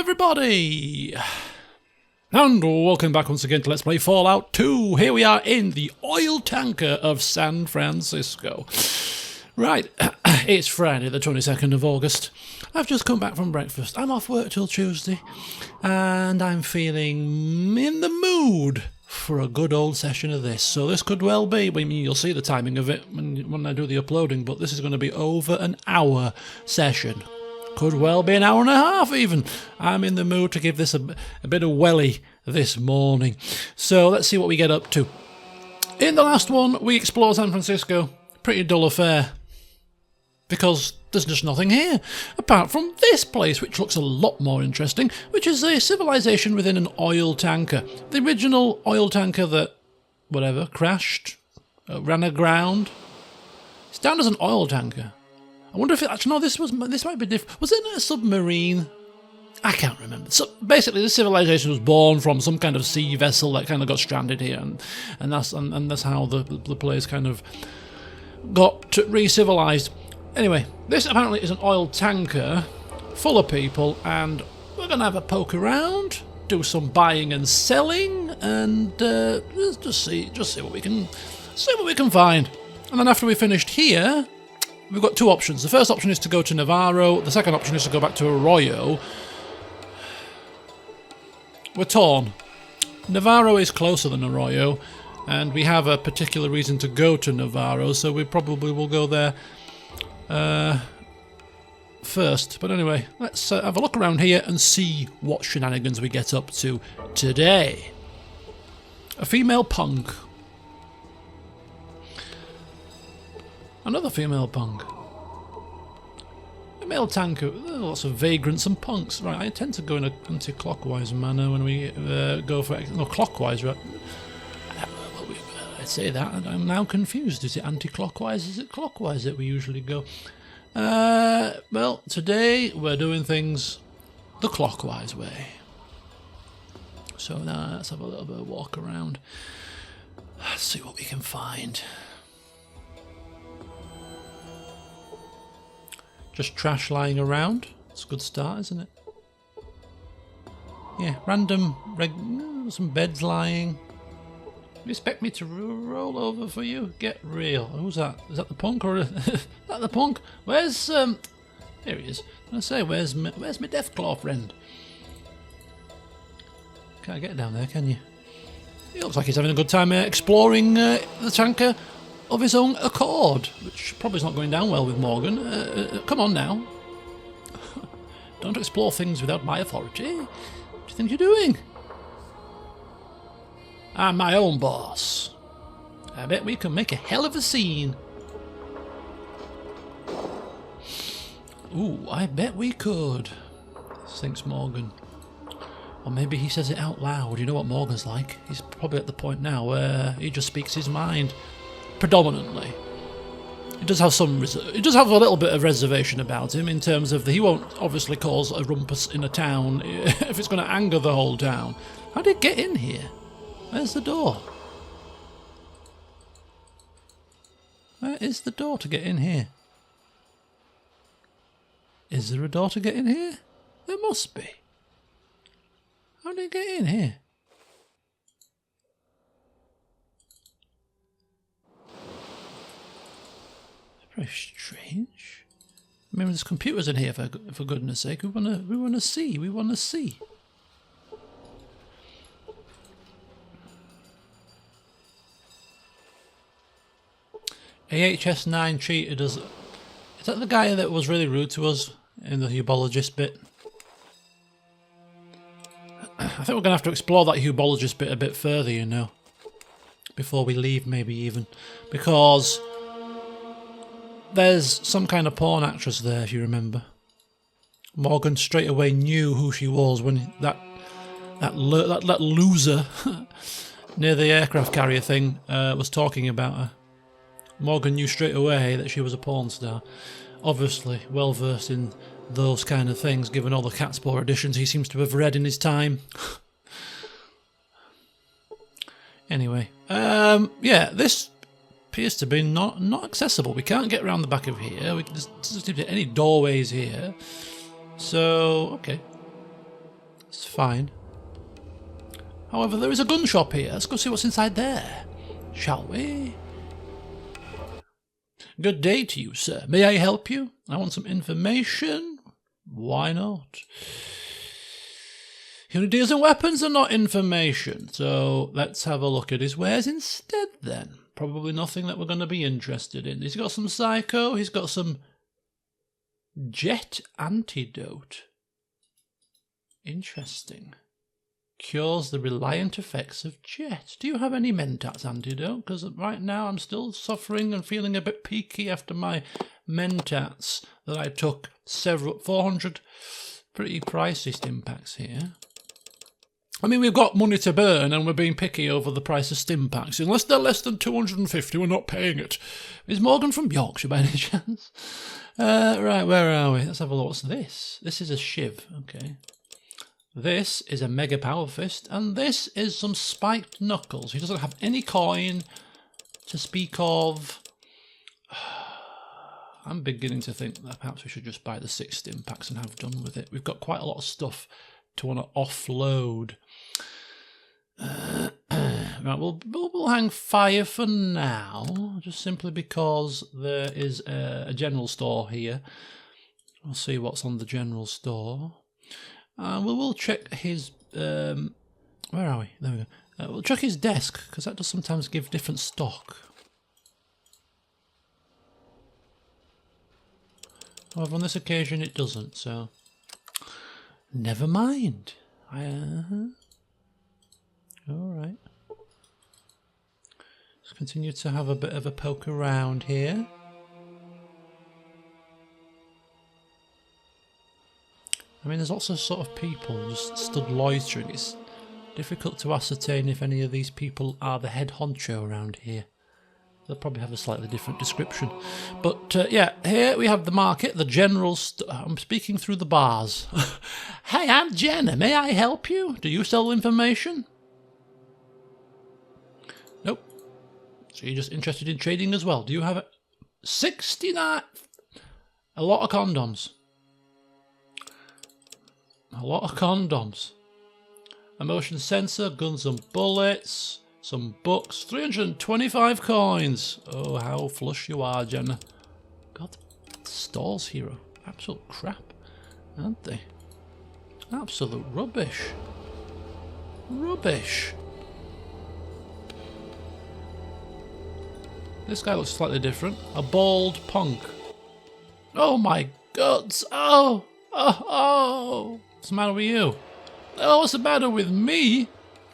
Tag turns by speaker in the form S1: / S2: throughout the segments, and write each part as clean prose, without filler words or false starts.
S1: everybody! And welcome back once again to Let's Play Fallout 2. Here we are in the oil tanker of San Francisco. Right, it's Friday the 22nd of August. I've just come back from breakfast. I'm off work till Tuesday. And I'm feeling in the mood for a good old session of this. So this could well be, I mean, you'll see the timing of it when I do the uploading, but this is going to be over an hour session. Could well be an hour and a half even. I'm in the mood to give this a bit of welly this morning. So let's see what we get up to. In the last one, we explored San Francisco. Pretty dull affair. Because there's just nothing here. Apart from this place, which looks a lot more interesting, which is a civilization within an oil tanker. The original oil tanker that, whatever, crashed, ran aground. It's down as an oil tanker. I wonder if it actually, no, this might be different. Was it a submarine? I can't remember. So basically, this civilization was born from some kind of sea vessel that kind of got stranded here, and that's how the place kind of got re-civilized. Anyway, this apparently is an oil tanker full of people, and we're gonna have a poke around, do some buying and selling, and just see what we can find. And then after we finished here, we've got two options. The first option is to go to Navarro. The second option is to go back to Arroyo. We're torn. Navarro is closer than Arroyo, and we have a particular reason to go to Navarro, so we probably will go there first. But anyway, let's have a look around here and see what shenanigans we get up to today. A female punk. Another female punk. A male tanker. Lots of vagrants and punks. Right, I tend to go in an anti-clockwise manner when we go for... No, clockwise, right? I say that, I'm now confused. Is it anti-clockwise? Is it clockwise that we usually go? Well, today we're doing things the clockwise way. So now let's have a little bit of walk around. Let's see what we can find. Just trash lying around. It's a good start, isn't it? Yeah, random, some beds lying. You expect me to roll over for you? Get real. Who's that? Is that the punk or is that the punk? Where's Here he is. I say, where's my Deathclaw friend? Can't get down there, can you? He looks like he's having a good time exploring the tanker of his own accord, which probably is not going down well with Morgan. Come on now. Don't explore things without my authority. What do you think you're doing? I'm my own boss. I bet we can make a hell of a scene. Ooh, I bet we could, thinks Morgan. Or maybe he says it out loud. You know what Morgan's like. He's probably at the point now where he just speaks his mind. Predominantly. He does have a little bit of reservation about him in terms of he won't obviously cause a rumpus in a town if it's going to anger the whole town. How did it get in here? Where's the door? Where is the door to get in here? Is there a door to get in here? There must be. How did it get in here? Very strange. I mean, there's computers in here for goodness sake. We wanna see. AHS9 cheated us. Is that the guy that was really rude to us in the hubologist bit? I think we're going to have to explore that hubologist bit a bit further, you know. Before we leave, maybe even. Because there's some kind of porn actress there, if you remember. Morgan straight away knew who she was when that loser near the aircraft carrier thing was talking about her. Morgan knew straight away that she was a porn star. Obviously, well versed in those kind of things, given all the Catspore editions he seems to have read in his time. Anyway, yeah, this appears to be not accessible. We can't get around the back of here. There's any doorways here. So, okay. It's fine. However, there is a gun shop here. Let's go see what's inside there, shall we? Good day to you, sir. May I help you? I want some information. Why not? He only deals in weapons and not information. So let's have a look at his wares instead then. Probably nothing that we're going to be interested in. He's got some psycho. He's got some jet antidote. Interesting. Cures the reliant effects of jet. Do you have any Mentats antidote? Because right now I'm still suffering and feeling a bit peaky after my Mentats that I took 400 pretty pricey stim packs here. I mean, we've got money to burn and we're being picky over the price of stim packs. Unless they're less than 250, we're not paying it. Is Morgan from Yorkshire by any chance? Right, where are we? Let's have a look. What's this? This is a shiv. Okay. This is a mega power fist, and this is some spiked knuckles. He doesn't have any coin to speak of. I'm beginning to think that perhaps we should just buy the 6 stim packs and have done with it. We've got quite a lot of stuff to want to offload. Right, we'll hang fire for now, just simply because there is a general store here. We'll see what's on the general store. We'll check his... where are we? There we go. We'll check his desk, because that does sometimes give different stock. However, on this occasion it doesn't, so... Never mind. Alright. Let's continue to have a bit of a poke around here. I mean, there's lots of sort of people just stood loitering. It's difficult to ascertain if any of these people are the head honcho around here. They'll probably have a slightly different description. But, yeah, here we have the market, the general... I'm speaking through the bars. Hey, I'm Jenna. May I help you? Do you sell information? Nope. So you're just interested in trading as well. Do you have 69? A lot of condoms. A lot of condoms. A motion sensor, guns and bullets, some books, 325 coins. Oh, how flush you are, Jenna. God, the stores here are absolute crap, aren't they? Absolute rubbish. Rubbish. This guy looks slightly different. A bald punk. Oh my guts. Oh. What's the matter with you? Oh, what's the matter with me?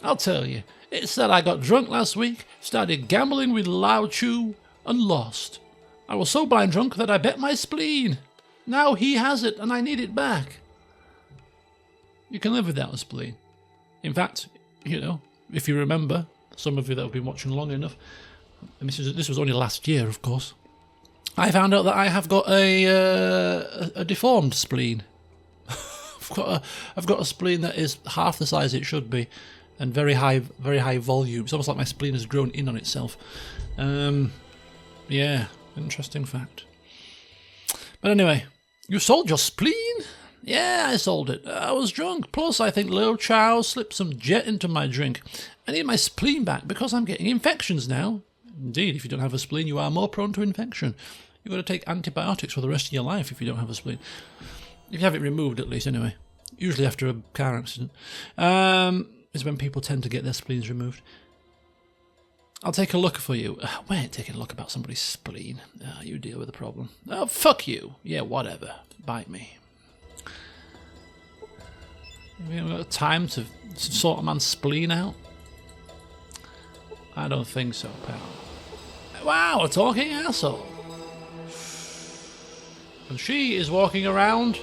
S1: I'll tell you. It's that I got drunk last week, started gambling with Lao Chu, and lost. I was so blind drunk that I bet my spleen. Now he has it, and I need it back. You can live without a spleen. In fact, you know, if you remember, some of you that have been watching long enough, and this was only last year, of course, I found out that I have got a deformed spleen. I've got a spleen that is half the size it should be, and very high volume. It's almost like my spleen has grown in on itself. Yeah, interesting fact. But anyway, you sold your spleen? Yeah, I sold it. I was drunk. Plus, I think Lil Chow slipped some jet into my drink. I need my spleen back because I'm getting infections now. Indeed, if you don't have a spleen, you are more prone to infection. You've got to take antibiotics for the rest of your life if you don't have a spleen. If you have it removed, at least, anyway. Usually after a car accident. Is when people tend to get their spleens removed. I'll take a look for you. We ain't taking a look about somebody's spleen. You deal with the problem. Oh, fuck you. Yeah, whatever. Bite me. We haven't got time to sort a man's spleen out? I don't think so, pal. Wow, a talking asshole. And she is walking around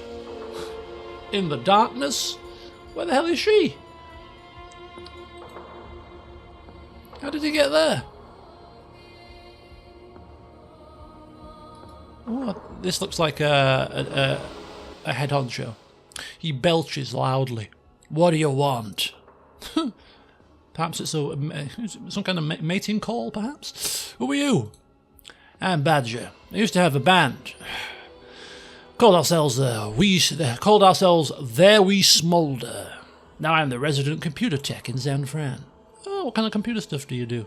S1: in the darkness. Where the hell is she? How did he get there? Oh, this looks like a head honcho. He belches loudly. What do you want? Perhaps it's some kind of mating call, perhaps? Who are you? I'm Badger. I used to have a band. Called ourselves There We Smoulder. Now I'm the resident computer tech in San Fran. Oh, what kind of computer stuff do you do?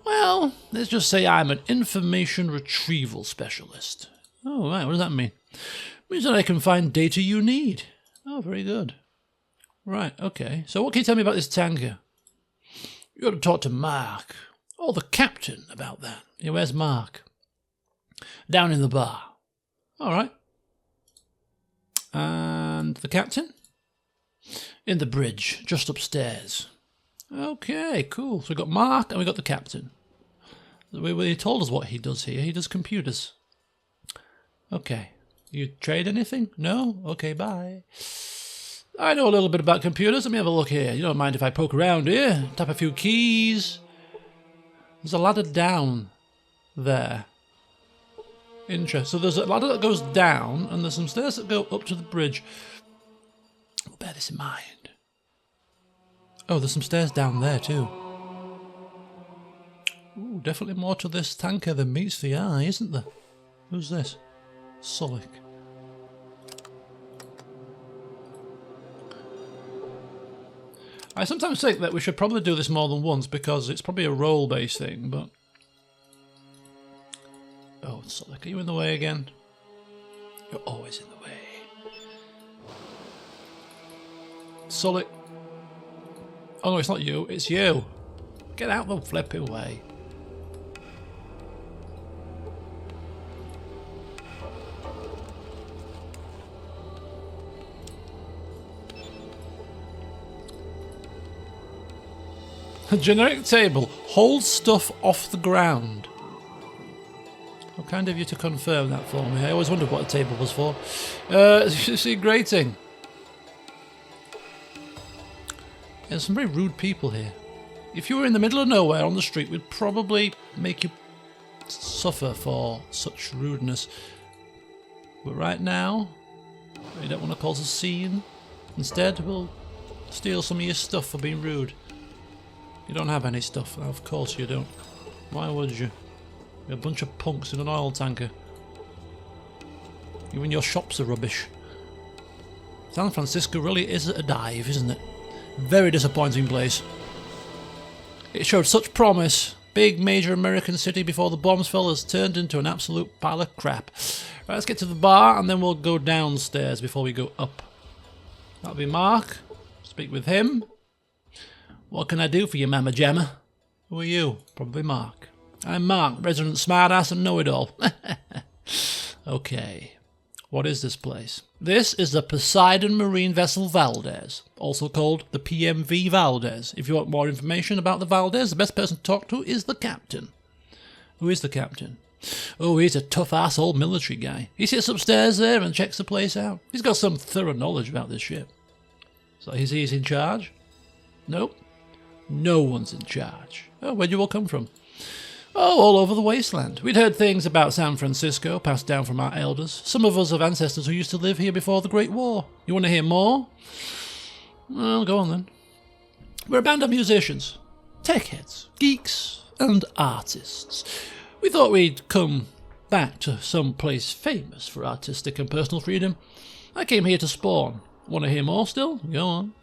S1: Well, let's just say I'm an information retrieval specialist. Oh, right, what does that mean? It means that I can find data you need. Oh, very good. Right, okay. So what can you tell me about this tanker? You got to talk to Mark, or the captain, about that. Yeah, where's Mark? Down in the bar. All right. And the captain? In the bridge, just upstairs. Okay, cool. So we've got Mark and we've got the captain. He told us what he does here. He does computers. Okay. You trade anything? No? Okay, bye. I know a little bit about computers. Let me have a look here. You don't mind if I poke around here? Tap a few keys. There's a ladder down there. Interesting. So there's a ladder that goes down and there's some stairs that go up to the bridge. We'll bear this in mind. Oh, there's some stairs down there too. Ooh, definitely more to this tanker than meets the eye, isn't there? Who's this? Sulik. I sometimes think that we should probably do this more than once because it's probably a role-based thing, but... Oh, Sulik, are you in the way again? You're always in the way. Sulik. Oh no, it's not you, it's you. Get out the flipping way. A generic table holds stuff off the ground. How kind of you to confirm that for me. I always wondered what a table was for. See, grating. There's some very rude people here. If you were in the middle of nowhere on the street, we'd probably make you suffer for such rudeness. But right now, we don't want to cause a scene. Instead, we'll steal some of your stuff for being rude. You don't have any stuff. Of course you don't. Why would you? You're a bunch of punks in an oil tanker. Even your shops are rubbish. San Francisco really is a dive, isn't it? Very disappointing place. It showed such promise. Big major American city before the bombshell has turned into an absolute pile of crap. Right, let's get to the bar and then we'll go downstairs before we go up. That'll be Mark. Speak with him. What can I do for you, Mama Jamma? Who are you? Probably Mark. I'm Mark, resident smartass and know-it-all. Okay. What is this place? This is the Poseidon Marine Vessel Valdez, also called the PMV Valdez. If you want more information about the Valdez, the best person to talk to is the captain. Who is the captain? Oh, he's a tough-ass old military guy. He sits upstairs there and checks the place out. He's got some thorough knowledge about this ship. So he's in charge? Nope. No one's in charge. Oh, where'd you all come from? Oh, all over the wasteland. We'd heard things about San Francisco passed down from our elders. Some of us have ancestors who used to live here before the Great War. You want to hear more? Well, go on then. We're a band of musicians, tech heads, geeks, and artists. We thought we'd come back to some place famous for artistic and personal freedom. I came here to spawn. Want to hear more still? Go on.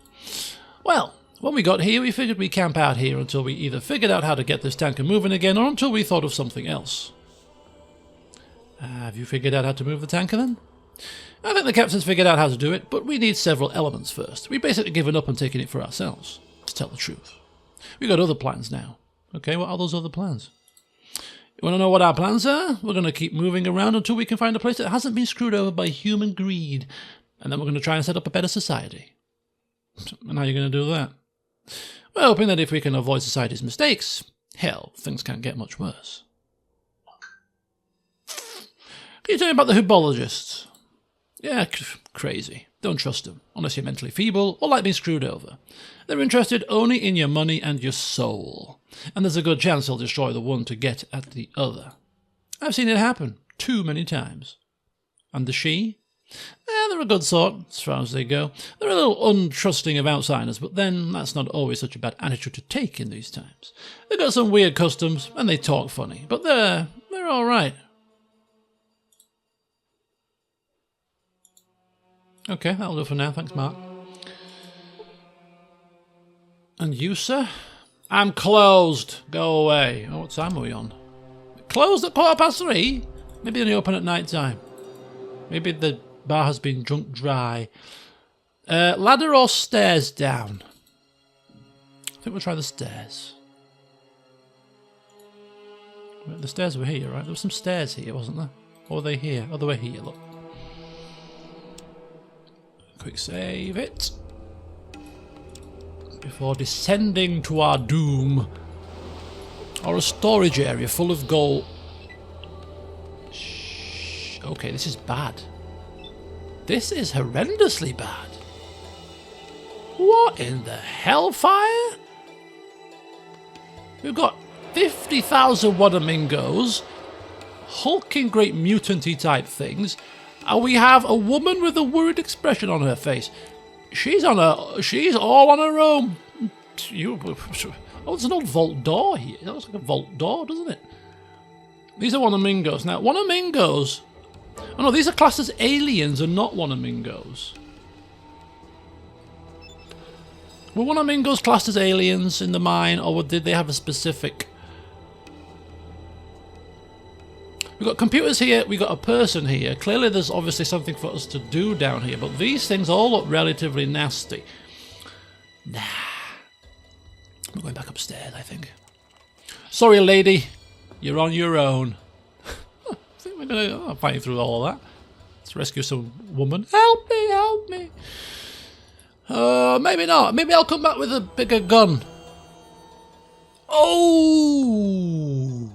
S1: Well, when we got here, we figured we'd camp out here until we either figured out how to get this tanker moving again or until we thought of something else. Have you figured out how to move the tanker then? I think the captain's figured out how to do it, but we need several elements first. We've basically given up on taking it for ourselves, to tell the truth. We've got other plans now. Okay, what are those other plans? You want to know what our plans are? We're going to keep moving around until we can find a place that hasn't been screwed over by human greed, and then we're going to try and set up a better society. And how are you going to do that? We're hoping that if we can avoid society's mistakes, hell, things can't get much worse. Can you tell me about the hubologists? Yeah, crazy. Don't trust them, unless you're mentally feeble or like being screwed over. They're interested only in your money and your soul, and there's a good chance they'll destroy the one to get at the other. I've seen it happen too many times. And the she? They're a good sort, as far as they go. They're a little untrusting of outsiders, but then that's not always such a bad attitude to take in these times. They've got some weird customs, and they talk funny, but they're all right. Okay, that'll do for now. Thanks, Mark. And you, sir? I'm closed. Go away. Oh, what time are we on? Closed at 3:15? Maybe only open at night time. Maybe the bar has been drunk dry. Ladder or stairs down? I think we'll try the stairs. The stairs were here, right? There were some stairs here, wasn't there? Or were they here? Oh, they were here, look. Quick save it. Before descending to our doom. Or a storage area full of gold. Shh. Okay, this is bad. This is horrendously bad. What in the hellfire? We've got 50,000 Wanamingos, hulking great mutant-y type things, and we have a woman with a worried expression on her face. She's all on her own. Oh, there's an old vault door here. That looks like a vault door, doesn't it? These are Wanamingos. Now, Wanamingos... Oh no, these are classed as aliens and not Wanamingos. Were Wanamingos classed as aliens in the mine, or did they have a specific... We've got computers here, we've got a person here. Clearly there's obviously something for us to do down here, but these things all look relatively nasty. Nah. I'm going back upstairs, I think. Sorry, lady. You're on your own. I think we're going to fight through all that. Let's rescue some woman. Help me, help me. Maybe not. Maybe I'll come back with a bigger gun. Oh!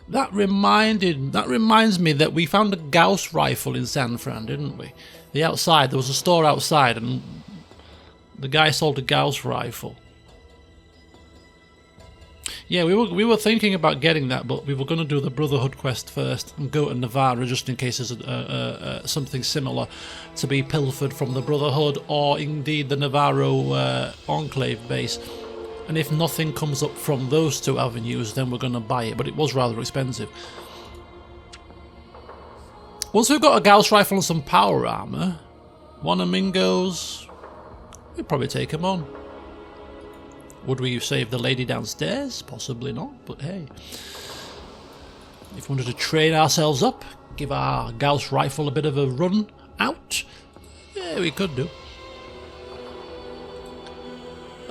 S1: That reminds me that we found a Gauss rifle in San Fran, didn't we? The outside, there was a store outside and the guy sold a Gauss rifle. Yeah, we were thinking about getting that, but we were going to do the Brotherhood quest first and go to Navarra just in case there's something similar to be pilfered from the Brotherhood or indeed the Navarro Enclave base. And if nothing comes up from those two avenues, then we're going to buy it, but it was rather expensive. Once we've got a Gauss rifle and some power armour, Wanamingos, we'd probably take them on. Would we save the lady downstairs? Possibly not, but hey. If we wanted to train ourselves up, give our Gauss rifle a bit of a run out, yeah, we could do.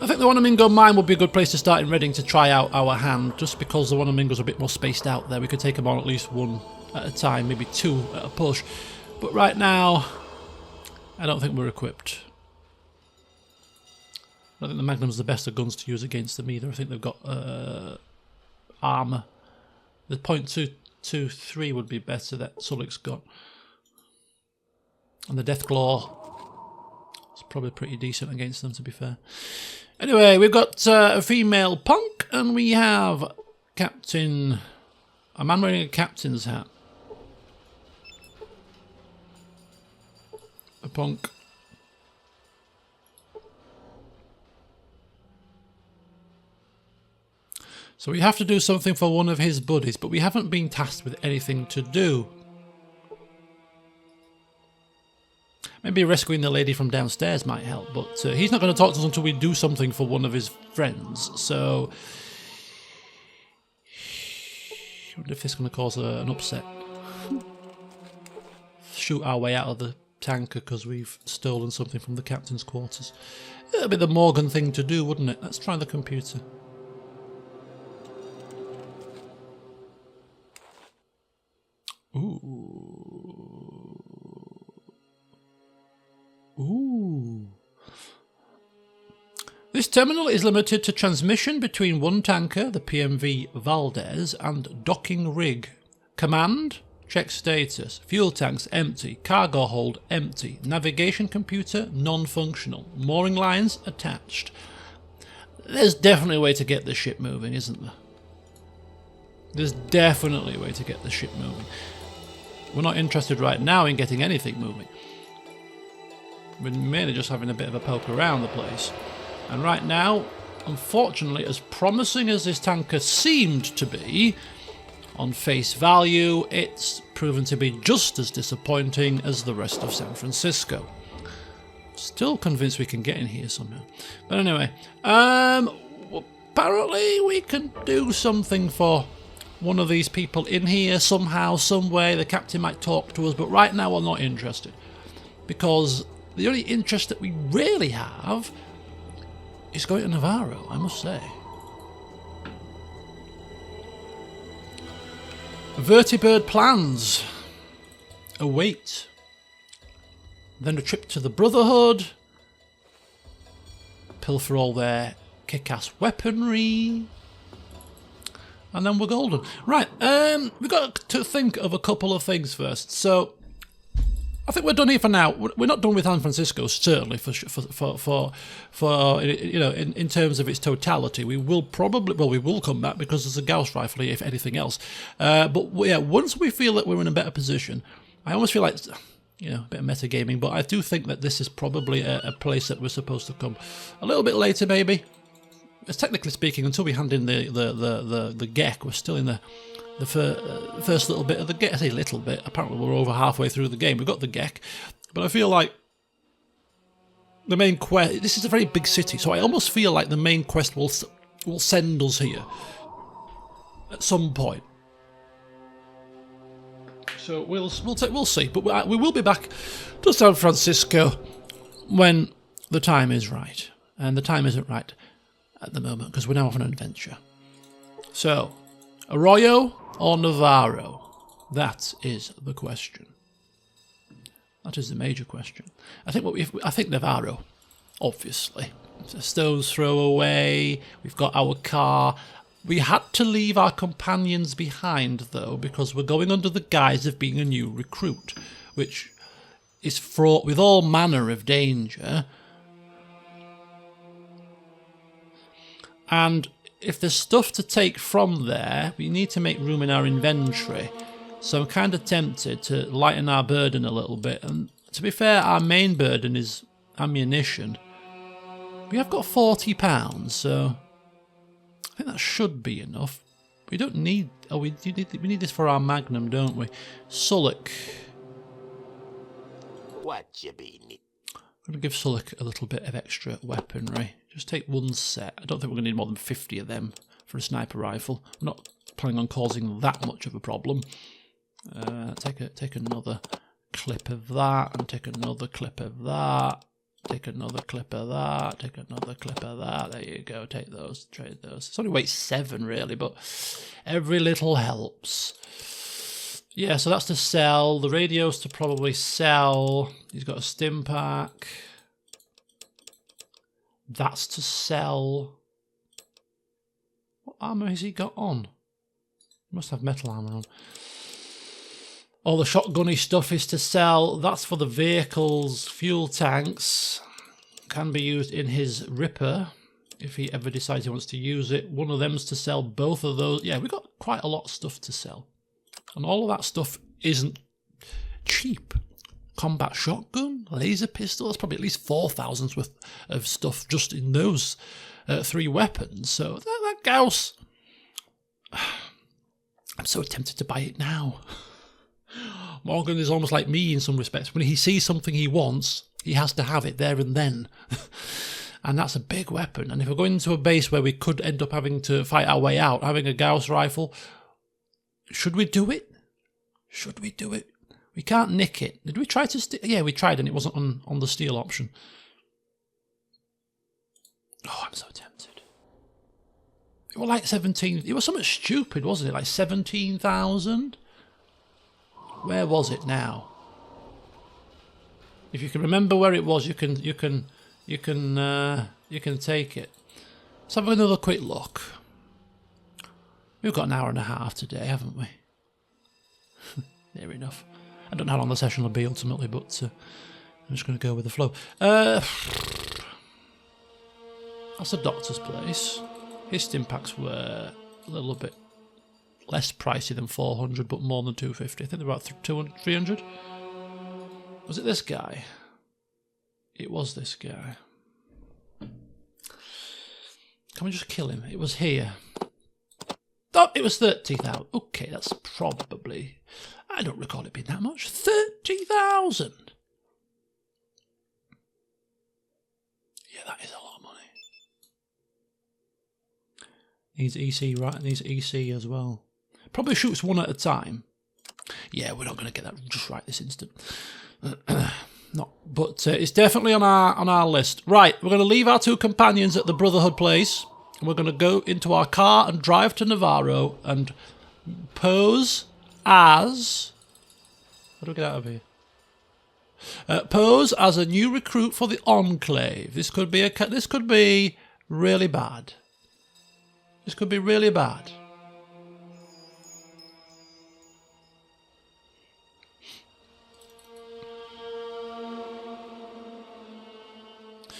S1: I think the Wanamingo mine would be a good place to start in Reading to try out our hand, just because the Wanamingos are a bit more spaced out there. We could take them on at least one at a time, maybe two at a push. But right now, I don't think we're equipped. I don't think the Magnum's the best of guns to use against them either. I think they've got armour. The .223 would be better that Sulik's got. And the Deathclaw is probably pretty decent against them, to be fair. Anyway, we've got a female punk, and we have a man wearing a captain's hat. A punk. So we have to do something for one of his buddies, but we haven't been tasked with anything to do. Maybe rescuing the lady from downstairs might help, but he's not going to talk to us until we do something for one of his friends, so... I wonder if this is going to cause an upset. Shoot our way out of the tanker because we've stolen something from the captain's quarters. It'll be the Morgan thing to do, wouldn't it? Let's try the computer. Ooh. This terminal is limited to transmission between one tanker, the PMV Valdez, and docking rig. Command, check status. Fuel tanks empty. Cargo hold empty. Navigation computer non-functional. Mooring lines attached. There's definitely a way to get the ship moving, isn't there? There's definitely a way to get the ship moving. We're not interested right now in getting anything moving. We're merely just having a bit of a poke around the place. And right now, unfortunately, as promising as this tanker seemed to be, on face value, it's proven to be just as disappointing as the rest of San Francisco. Still convinced we can get in here somehow. But anyway, apparently we can do something for one of these people in here somehow, some way. The captain might talk to us, but right now we're not interested. Because the only interest that we really have is going to Navarro, I must say. Vertibird plans await. Then a trip to the Brotherhood. Pilfer all their kick-ass weaponry. And then we're golden. Right, we've got to think of a couple of things first. So, I think we're done here for now. We're not done with San Francisco, certainly, for you know, in terms of its totality. We will probably, well, we will come back because there's a Gauss rifle here, if anything else. But yeah, once we feel that we're in a better position, I almost feel like, you know, a bit of metagaming, but I do think that this is probably a place that we're supposed to come a little bit later, maybe. As technically speaking, until we hand in the GEC, we're still in the first little bit of the GEC. I say little bit, apparently we're over halfway through the game. We've got the GEC, but I feel like the main quest, this is a very big city, so I almost feel like the main quest will send us here at some point. So we'll see, but we will be back to San Francisco when the time is right, and the time isn't right at the moment because we're now off on an adventure. So, Arroyo or Navarro? That is the question. That is the major question. I think Navarro, obviously. It's a stone's throw away. We've got our car. We had to leave our companions behind, though, because we're going under the guise of being a new recruit, which is fraught with all manner of danger. And if there's stuff to take from there, we need to make room in our inventory. So I'm kind of tempted to lighten our burden a little bit. And to be fair, our main burden is ammunition. We have got £40, so I think that should be enough. We don't need... Oh, we need this for our Magnum, don't we? Sulek.
S2: What you be?
S1: I'm going to give Sulek a little bit of extra weaponry. Just take one set. I don't think we're going to need more than 50 of them for a sniper rifle. I'm not planning on causing that much of a problem. Take another clip of that, and take another clip of that. Take another clip of that. Take another clip of that. There you go. Take those. Trade those. It's only weight 7 really, but every little helps. Yeah, so that's to sell. The radio's to probably sell. He's got a stim pack. That's to sell. What armour has he got on? He must have metal armour on. All the shotgunny stuff is to sell. That's for the vehicles. Fuel tanks can be used in his Ripper if he ever decides he wants to use it. One of them's to sell. Both of those. Yeah, we've got quite a lot of stuff to sell. And all of that stuff isn't cheap. Combat shotgun, laser pistol, that's probably at least 4,000's worth of stuff just in those 3 weapons. So that Gauss, I'm so tempted to buy it now. Morgan is almost like me in some respects. When he sees something he wants, he has to have it there and then. And that's a big weapon. And if we're going into a base where we could end up having to fight our way out, having a Gauss rifle, should we do it? Should we do it? We can't nick it. Did we try to steal? Yeah, we tried and it wasn't on the steal option. Oh, I'm so tempted. It was like 17... It was something stupid, wasn't it? Like 17,000? Where was it now? If you can remember where it was, you can take it. Let's have another quick look. We've got an hour and a half today, haven't we? Near enough. I don't know how long the session will be ultimately, but I'm just going to go with the flow. That's the doctor's place. His stim packs were a little bit less pricey than 400, but more than 250. I think they're about 200, 300. Was it this guy? It was this guy. Can we just kill him? It was here. Oh, it was 30,000. Okay, that's probably... I don't recall it being that much. 30,000! Yeah, that is a lot of money. Needs EC, right? Needs EC as well. Probably shoots one at a time. Yeah, we're not going to get that just right this instant. Not, but it's definitely on our list. Right, we're going to leave our two companions at the Brotherhood place. And we're going to go into our car and drive to Navarro and pose as... How do we get out of here? Pose as a new recruit for the Enclave. This could be really bad. This could be really bad.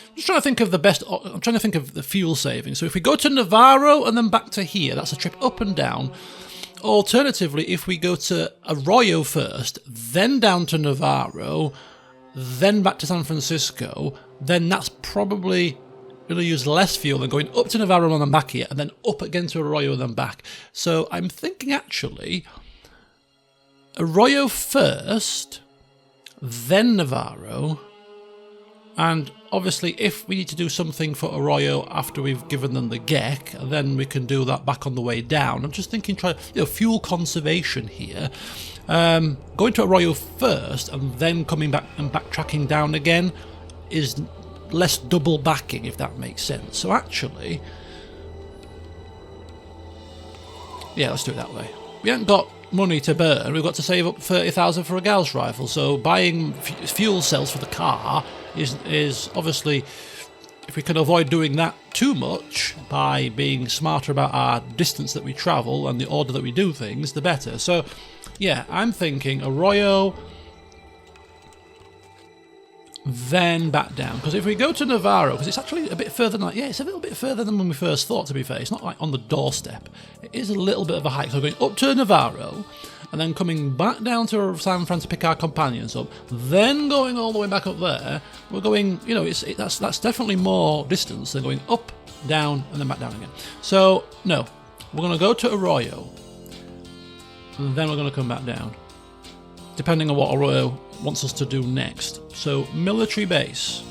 S1: I'm just trying to think of the best. I'm trying to think of the fuel saving. So if we go to Navarro and then back to here, that's a trip up and down. Alternatively, if we go to Arroyo first, then down to Navarro, then back to San Francisco, then that's probably going to use less fuel than going up to Navarro and then back here, and then up again to Arroyo and then back. So I'm thinking actually Arroyo first, then Navarro, and obviously if we need to do something for Arroyo after we've given them the GEC, then we can do that back on the way down. I'm just thinking, fuel conservation here. Going to Arroyo first and then coming back and backtracking down again is less double backing, if that makes sense. So actually, yeah, let's do it that way. We haven't got money to burn. We've got to save up 30,000 for a Gauss rifle. So buying fuel cells for the car is obviously, if we can avoid doing that too much by being smarter about our distance that we travel and the order that we do things, the better. So yeah, I'm thinking Arroyo, then back down. Because if we go to Navarro, because it's actually a bit further than that, yeah, it's a little bit further than when we first thought, to be fair. It's not like on the doorstep. It is a little bit of a hike. So going up to Navarro, and then coming back down to San Fran to pick our companions up, then going all the way back up there, we're going, that's definitely more distance than going up, down, and then back down again. So, no, we're going to go to Arroyo, and then we're going to come back down, depending on what Arroyo wants us to do next. So, military base.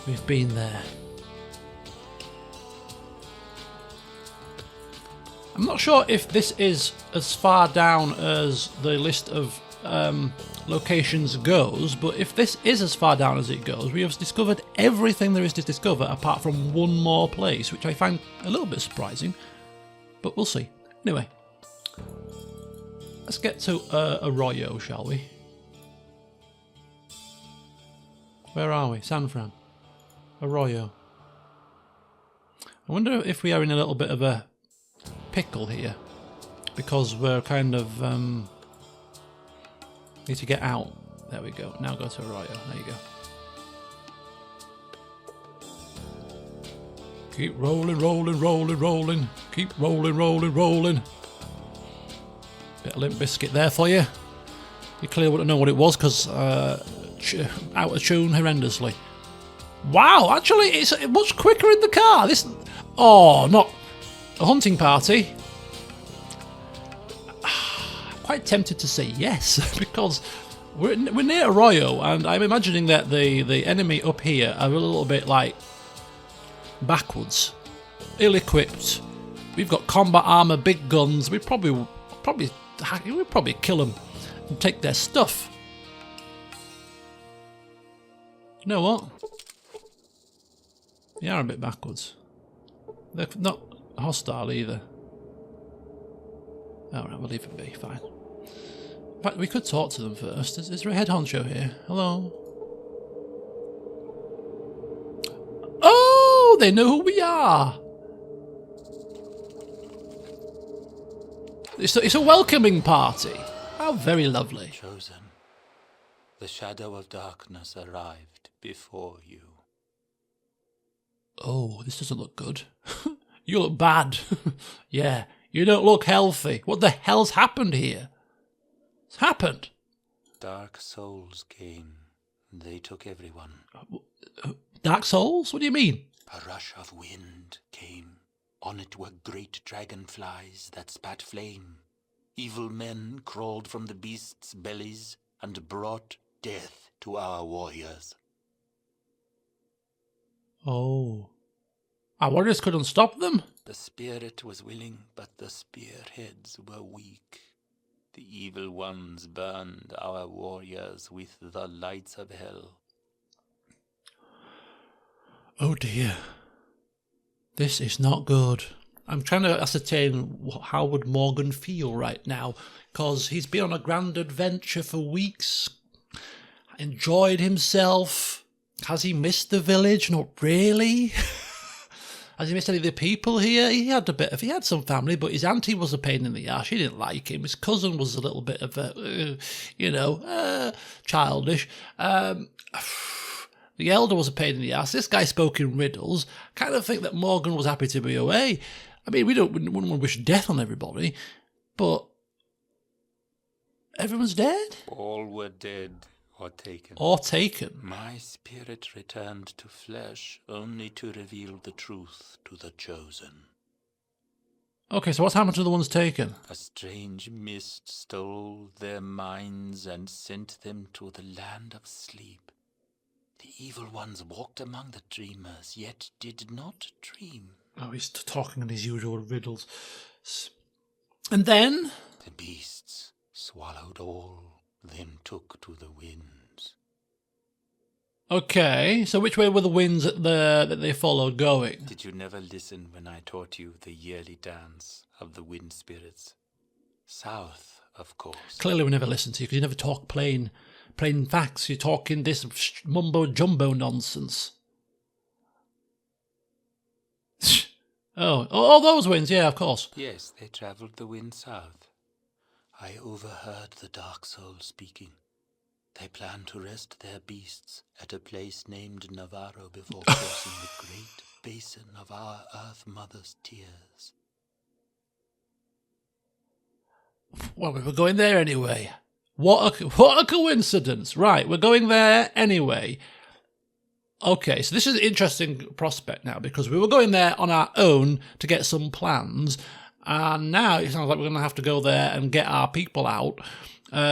S1: We've been there. I'm not sure if this is as far down as the list of locations goes, but if this is as far down as it goes, we have discovered everything there is to discover apart from one more place, which I find a little bit surprising, but we'll see. Anyway, let's get to Arroyo, shall we? Where are we? San Fran. Arroyo. I wonder if we are in a little bit of a pickle here, because we're kind of need to get out. There we go. Now go to Arroyo. There you go. Keep rolling, rolling, rolling, rolling. Keep rolling, rolling, rolling. Bit of Limp Biscuit there for you. You clearly wouldn't know what it was because out of tune horrendously. Wow, actually, it's much quicker in the car. Not a hunting party. Quite tempted to say yes because we're near Arroyo, and I'm imagining that the enemy up here are a little bit like backwards, ill-equipped. We've got combat armor, big guns. We'd probably kill them and take their stuff. You know what? They are a bit backwards. They're not hostile either. Alright, we'll leave it be, fine. In fact, we could talk to them first. Is there a head honcho here? Hello? Oh, they know who we are! It's a welcoming party. How very lovely.
S2: Chosen, the shadow of darkness arrived before you.
S1: Oh, this doesn't look good. You look bad. Yeah, you don't look healthy. What the hell's happened here? What's happened?
S2: Dark souls came. They took everyone.
S1: Dark souls? What do you mean?
S2: A rush of wind came. On it were great dragonflies that spat flame. Evil men crawled from the beasts' bellies and brought death to our warriors.
S1: Oh. Our warriors couldn't stop them?
S2: The spirit was willing, but the spearheads were weak. The evil ones burned our warriors with the lights of hell.
S1: Oh dear. This is not good. I'm trying to ascertain how would Morgan feel right now, because he's been on a grand adventure for weeks, enjoyed himself. Has he missed the village? Not really. Has he missed any of the people here? He had some family, but his auntie was a pain in the ass. She didn't like him. His cousin was a little bit of a, childish. The elder was a pain in the ass. This guy spoke in riddles. I kind of think that Morgan was happy to be away. I mean, we wouldn't want to wish death on everybody, but everyone's dead.
S2: All were dead or taken.
S1: Or taken.
S2: My spirit returned to flesh only to reveal the truth to the chosen.
S1: Okay, so what's happened to the ones taken?
S2: A strange mist stole their minds and sent them to the land of sleep. The evil ones walked among the dreamers, yet did not dream.
S1: Oh, he's talking in his usual riddles. And then?
S2: The beasts swallowed all, then took to the winds.
S1: Okay, so which way were the winds that they followed going?
S2: Did you never listen when I taught you the yearly dance of the wind spirits? South, of course.
S1: Clearly we never listened to you, because you never talk plain facts. You're talking this mumbo-jumbo nonsense. Oh, those winds, yeah, of course.
S2: Yes, they travelled the wind south. I overheard the dark souls speaking. They plan to rest their beasts at a place named Navarro before crossing the great basin of our Earth Mother's tears.
S1: Well, we were going there anyway. What a coincidence. Right, we're going there anyway. Okay, so this is an interesting prospect now, because we were going there on our own to get some plans, and now it sounds like we're going to have to go there and get our people out,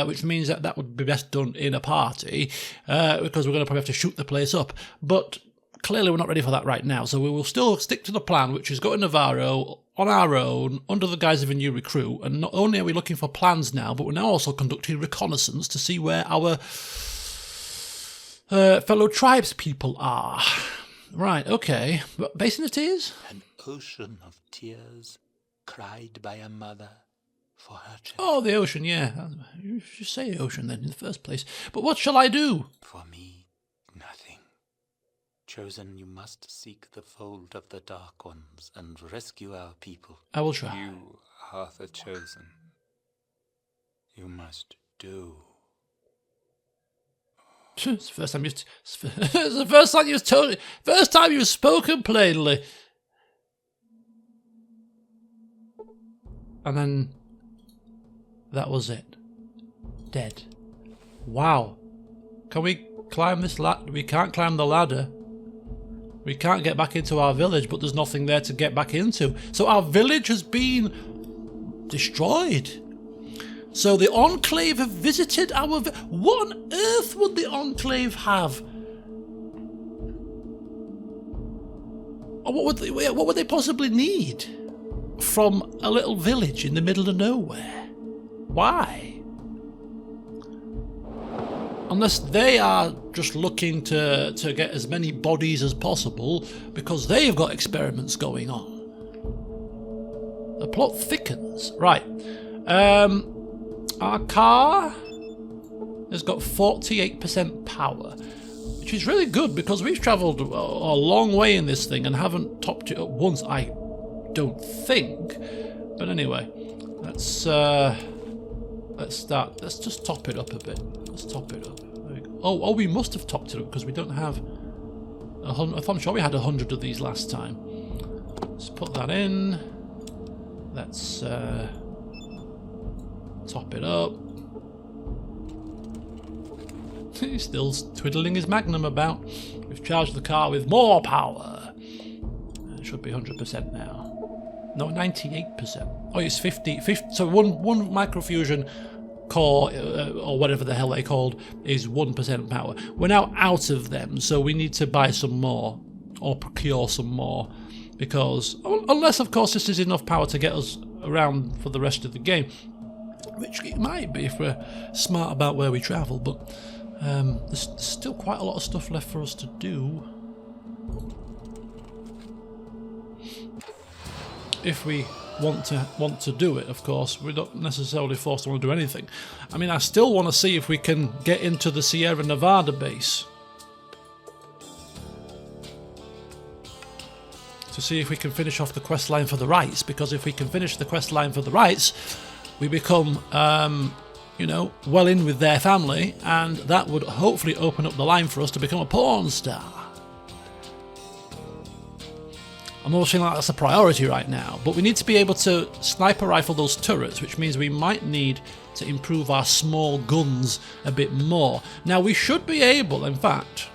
S1: which means that would be best done in a party, because we're going to probably have to shoot the place up. But clearly we're not ready for that right now, so we will still stick to the plan, which is go to Navarro on our own, under the guise of a new recruit, and not only are we looking for plans now, but we're now also conducting reconnaissance to see where our fellow tribes people are. Right, okay. Basin of Tears?
S2: An ocean of tears cried by a mother for her child.
S1: Oh, the ocean, yeah. You should say ocean then in the first place. But what shall I do?
S2: For me, nothing. Chosen, you must seek the fold of the Dark Ones and rescue our people.
S1: I will try.
S2: You are the chosen. You must do.
S1: It's the first time first time you've spoken plainly. And then that was it. Dead. Wow. Can we climb this ladder? We can't climb the ladder. We can't get back into our village, but there's nothing there to get back into. So our village has been destroyed. So the Enclave have visited our... What on earth would the Enclave have? Or what would they possibly need from a little village in the middle of nowhere? Why? Unless they are just looking to get as many bodies as possible because they've got experiments going on. The plot thickens. Right. Our car has got 48% power, which is really good because we've travelled a long way in this thing and haven't topped it up once, I don't think. But anyway, let's start. Let's just top it up a bit. Let's top it up. There we go. Oh, we must have topped it up because we don't have 100. I'm sure we had 100 of these last time. Let's put that in. Let's top it up. He's still twiddling his magnum about. We've charged the car with more power. It should be 100% now. No, 98%. Oh, it's 50. So one microfusion core, or whatever the hell they're called, is 1% power. We're now out of them, so we need to buy some more. or procure some more, because unless of course this is enough power to get us around for the rest of the game, which it might be if we're smart about where we travel, but there's still quite a lot of stuff left for us to do if we want to do it. Of course, we're not necessarily forced to want to do anything. I mean, I still want to see if we can get into the Sierra Nevada base to see if we can finish off the quest line for the rights, because if we can finish the quest line for the rights, we become you know, well in with their family, and that would hopefully open up the line for us to become a porn star. I'm almost feeling like that's a priority right now, but we need to be able to sniper rifle those turrets, which means we might need to improve our small guns a bit more. Now we should be able, in fact,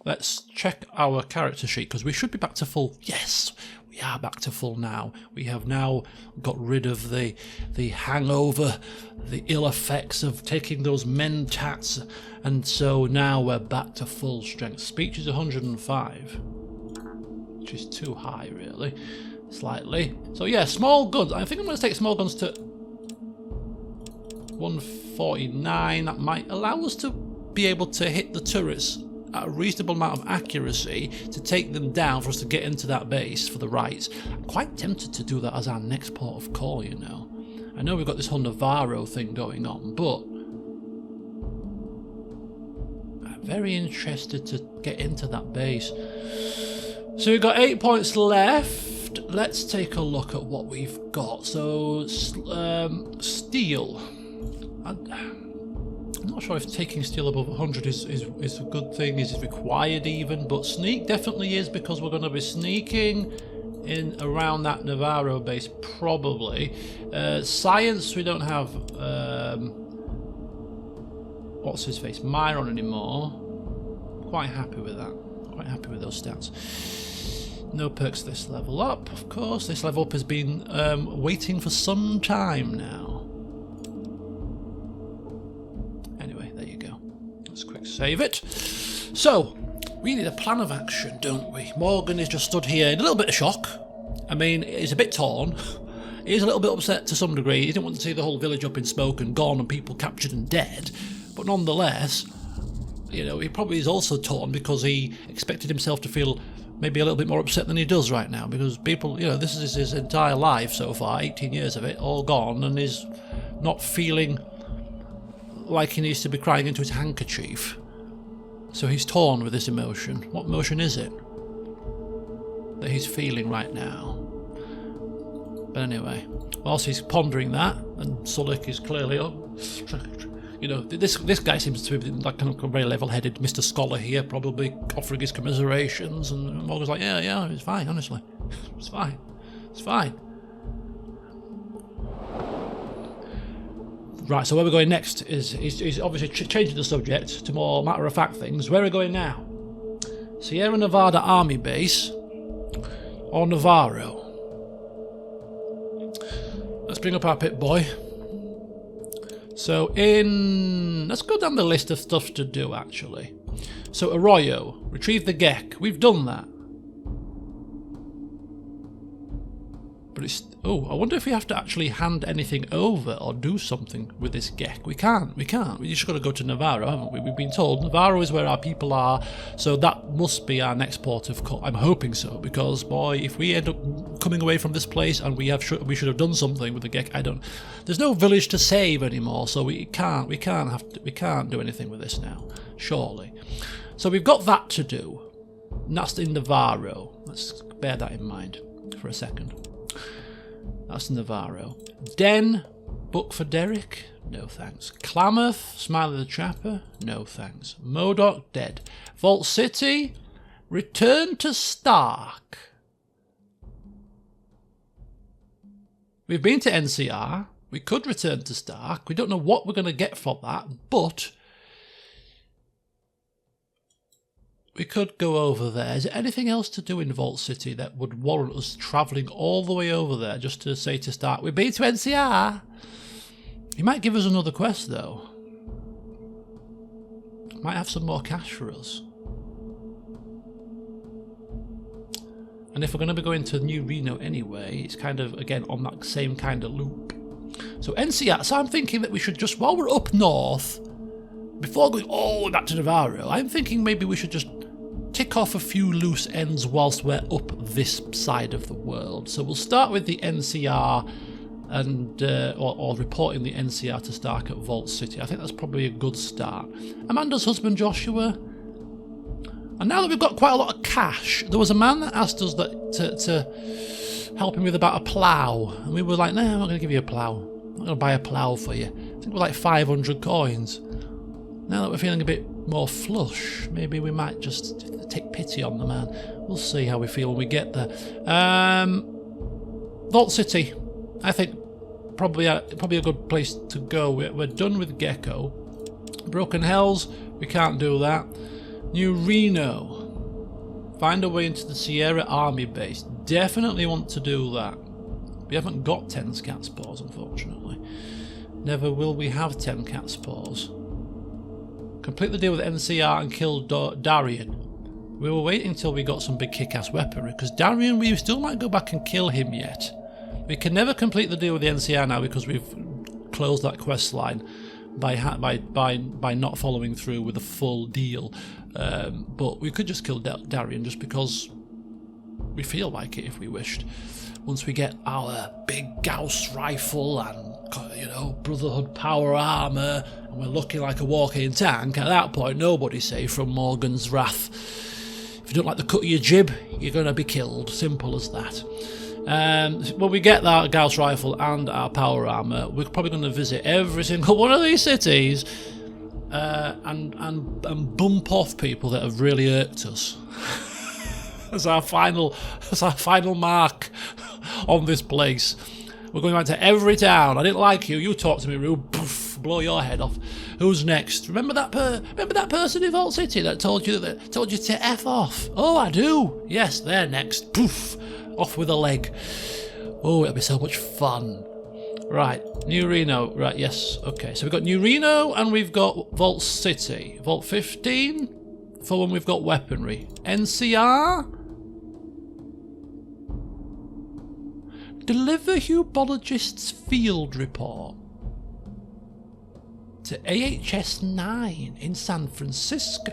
S1: let's check our character sheet, because we should be back to full. Yes, we are back to full now. We have now got rid of the hangover, the ill effects of taking those mentats, and so now we're back to full strength. Speech is 105. Which is too high, really, slightly. So yeah, small guns. I think I'm going to take small guns to 149. That might allow us to be able to hit the turrets at a reasonable amount of accuracy to take them down for us to get into that base for the rights. I'm quite tempted to do that as our next port of call, you know. I know we've got this whole Navarro thing going on, but I'm very interested to get into that base. So we've got 8 points left. Let's take a look at what we've got. So, steel. I'm not sure if taking steel above 100 is a good thing, is required even, but sneak definitely is, because we're going to be sneaking in around that Navarro base, probably. Science, we don't have, what's his face, Myron anymore. Quite happy with that. Quite happy with those stats. No perks this level up, of course. This level up has been waiting for some time now. Anyway, there you go. Let's quick save it. So, we need a plan of action, don't we? Morgan is just stood here in a little bit of shock. I mean, he's a bit torn. He's a little bit upset to some degree. He didn't want to see the whole village up in smoke and gone and people captured and dead. But nonetheless, you know, he probably is also torn because he expected himself to feel maybe a little bit more upset than he does right now, because people, you know, this is his entire life so far, 18 years of it, all gone, and he's not feeling like he needs to be crying into his handkerchief. So he's torn with this emotion. What emotion is it that he's feeling right now? But anyway, whilst he's pondering that, and Sulik is clearly, you know, this guy seems to be like kind of very level-headed Mr. Scholar here, probably offering his commiserations, and Morgan's like, yeah, it's fine, honestly. It's fine. It's fine. Right, so where we're going next is he's obviously changing the subject to more matter-of-fact things. Where are we going now? Sierra Nevada Army Base or Navarro? Let's bring up our pit boy. So let's go down the list of stuff to do, actually. So Arroyo, retrieve the Gek. We've done that. But it's, I wonder if we have to actually hand anything over or do something with this Gek. We can't. We just got to go to Navarro, haven't we? We've been told Navarro is where our people are, so that must be our next port of call. I'm hoping so, because boy, if we end up coming away from this place and we should have done something with the Gek. There's no village to save anymore, so we can't do anything with this now, surely. So we've got that to do. And that's in Navarro. Let's bear that in mind for a second. That's Navarro. Den, book for Derek? No thanks. Klamath, Smiley the Trapper? No thanks. Modoc, dead. Vault City, return to Stark. We've been to NCR. We could return to Stark. We don't know what we're going to get for that, but we could go over there. Is there anything else to do in Vault City that would warrant us travelling all the way over there just to say to Stark, we've been to NCR? He might give us another quest, though. Might have some more cash for us. And if we're going to be going to New Reno anyway, it's kind of, again, on that same kind of loop. So NCR, so I'm thinking that we should just, while we're up north, before going all the way back to Navarro, I'm thinking maybe we should just tick off a few loose ends whilst we're up this side of the world. So we'll start with the NCR and or reporting the NCR to Stark at Vault City. I think that's probably a good start. Amanda's husband Joshua. And now that we've got quite a lot of cash, there was a man that asked us that to help him with about a plough. And we were like, no, I'm not going to give you a plough. I'm not going to buy a plough for you. I think we're like 500 coins. Now that we're feeling a bit more flush, maybe we might just take pity on the man. We'll see how we feel when we get there. Vault City, I think probably a good place to go. We're done with Gecko. Broken Hells, we can't do that. New Reno, find a way into the Sierra Army base. Definitely want to do that. We haven't got 10 cat spores, unfortunately. Never will we have 10 cat spores. Complete the deal with NCR and kill Darian. We were waiting until we got some big kick-ass weaponry, because Darian, we still might go back and kill him yet. We can never complete the deal with the NCR now because we've closed that quest line by not following through with a full deal. But we could just kill Darian just because we feel like it if we wished. Once we get our big Gauss rifle and, you know, Brotherhood power armour, and we're looking like a walking tank, at that point nobody's safe from Morgan's wrath. If you don't like the cut of your jib, you're going to be killed. Simple as that. When we get that Gauss rifle and our power armour, we're probably going to visit every single one of these cities and bump off people that have really irked us. as our final mark on this place. We're going back to every town. I didn't like you. You talk to me, Rube. Poof, blow your head off. Who's next? Remember that person in Vault City that told you to F off? Oh, I do. Yes, they're next. Poof, off with a leg. Oh, it'll be so much fun. Right, New Reno. Right, yes. Okay, so we've got New Reno and we've got Vault City. Vault 15 for when we've got weaponry. NCR. Deliver Hubologist's field report to AHS 9 in San Francisco.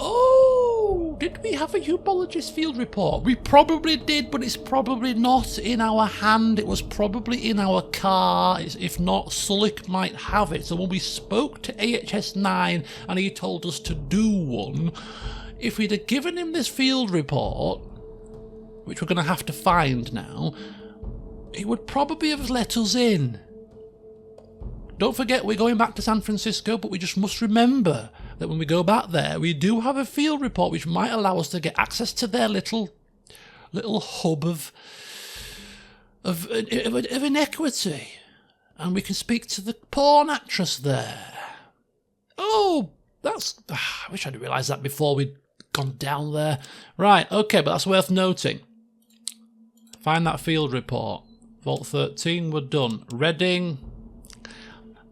S1: Oh, did we have a Hubologist field report? We probably did, but it's probably not in our hand. It was probably in our car. If not, Sulik might have it. So when we spoke to AHS 9 and he told us to do one, if we'd have given him this field report, which we're going to have to find now, he would probably have let us in. Don't forget, we're going back to San Francisco, but we just must remember that when we go back there, we do have a field report which might allow us to get access to their little hub of inequity. And we can speak to the porn actress there. Oh, I wish I'd realised that before we'd gone down there. Right, okay, but that's worth noting. Find that field report. Vault 13, we're done. Reading.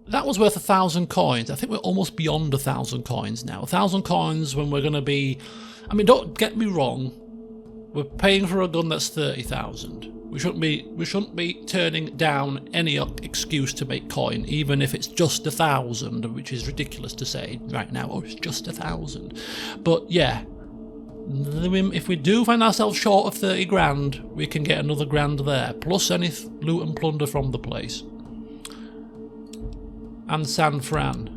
S1: That was worth 1,000 coins. I think we're almost beyond 1,000 coins now. 1,000 coins when we're going to be... I mean, don't get me wrong. We're paying for a gun that's 30,000. We shouldn't be turning down any excuse to make coin, even if it's just 1,000, which is ridiculous to say right now. Oh, it's just 1,000. But yeah, if we do find ourselves short of 30 grand, we can get another grand there, plus any loot and plunder from the place. And San Fran.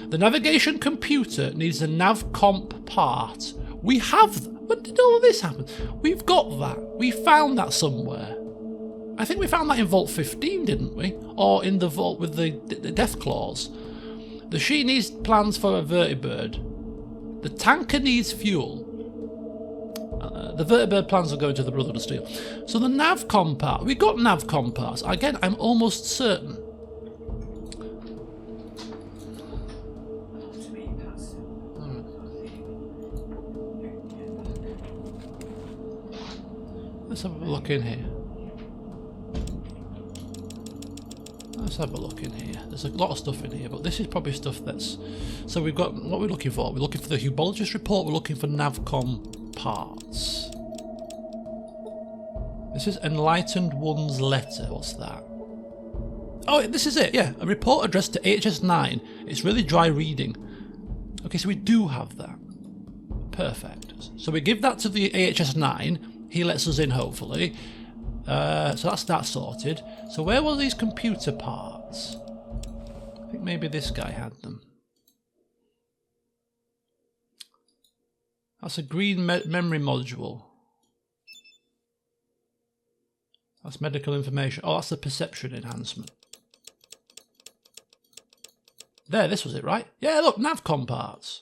S1: The navigation computer needs a navcomp part. We have... When did all of this happen? We've got that. We found that somewhere. I think we found that in Vault 15, didn't we? Or in the vault with the death claws. The she needs plans for a vertibird. The tanker needs fuel. The vertibird plans are going to the Brotherhood of Steel. So the navcom part. We got navcom parts. Again, I'm almost certain. Let's have a look in here. Let's have a look in here. There's a lot of stuff in here, but this is probably stuff that's... So we've got... What we're looking for? We're looking for the Hubologist report. We're looking for navcom parts. This is Enlightened One's letter. What's that? Oh, this is it, yeah. A report addressed to HS9. It's really dry reading. Okay, so we do have that. Perfect. So we give that to the AHS9. He lets us in, hopefully. So that's that sorted. So where were these computer parts? I think maybe this guy had them. That's a green memory module. That's medical information. Oh, that's the perception enhancement. There, this was it, right? Yeah, look, Navcom parts.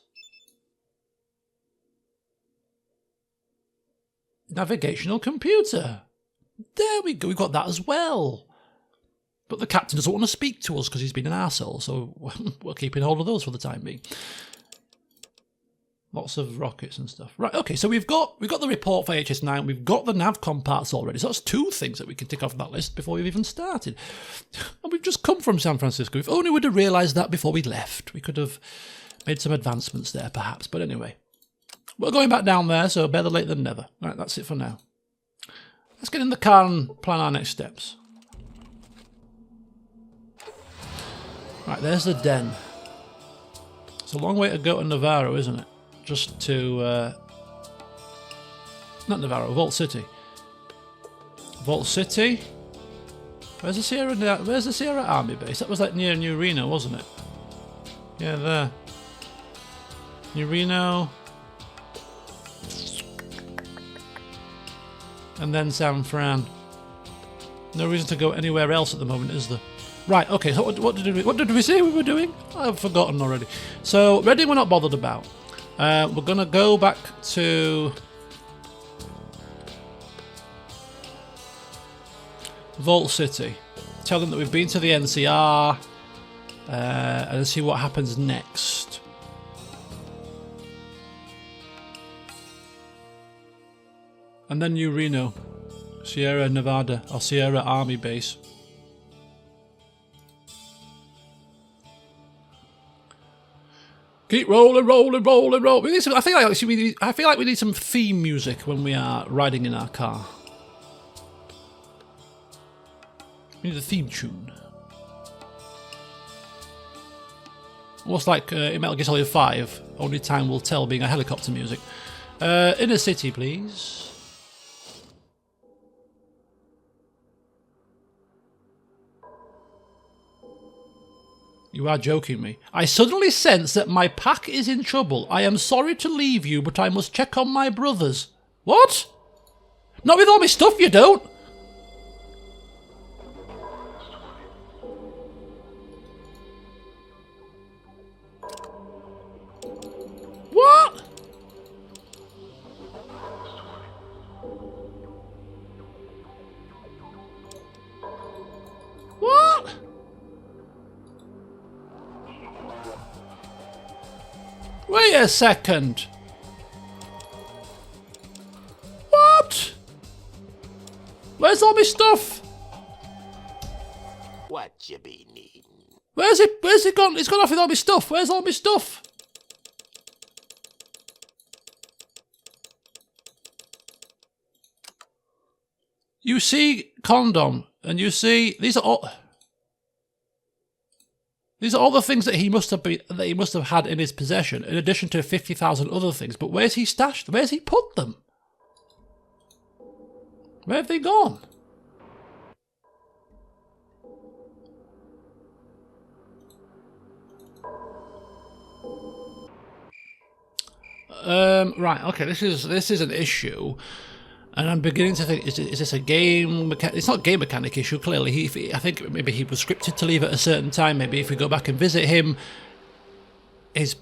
S1: Navigational computer. There we go, we got that as well. But the captain doesn't want to speak to us because he's been an arsehole, so we're keeping hold of those for the time being. Lots of rockets and stuff. Right, okay, so we've got the report for HS9, we've got the Navcom parts already, so that's 2 things that we can tick off that list before we've even started. And we've just come from San Francisco. If only we'd have realised that before we left. We could have made some advancements there, perhaps. But anyway, we're going back down there, so better late than never. Right, that's it for now. Let's get in the car and plan our next steps. Right, there's the den. It's a long way to go to Navarro, isn't it? Just to... not Navarro, Vault City. Vault City? Where's the Sierra Army base? That was like near New Reno, wasn't it? Yeah, there. New Reno. And then San Fran. No reason to go anywhere else at the moment, is there? Right, okay, so what did we say we were doing? I've forgotten already. So, Reading we're not bothered about. We're going to go back to Vault City. Tell them that we've been to the NCR and see what happens next. And then New Reno, Sierra Nevada, or Sierra Army Base. Keep rolling, rolling, rolling, rolling. I feel like we need some theme music when we are riding in our car. We need a theme tune. Almost like in Metal Gear Solid 5, only time will tell being a helicopter music. Inner city, please. You are joking me. I suddenly sense that my pack is in trouble. I am sorry to leave you, but I must check on my brothers. What? Not with all my stuff, you don't. What? What? Wait a second. What? Where's all my stuff?
S2: What you be needing?
S1: Where's it gone? It's gone off with all my stuff. Where's all my stuff? You see condom, and you see these are all the things that he must have had in his possession, in addition to 50,000 other things. But where's he stashed them? Where's he put them? Where have they gone? Right. Okay. This is an issue. And I'm beginning to think, is this a game mechanic? It's not a game mechanic issue, clearly. I think maybe he was scripted to leave at a certain time. Maybe if we go back and visit him, his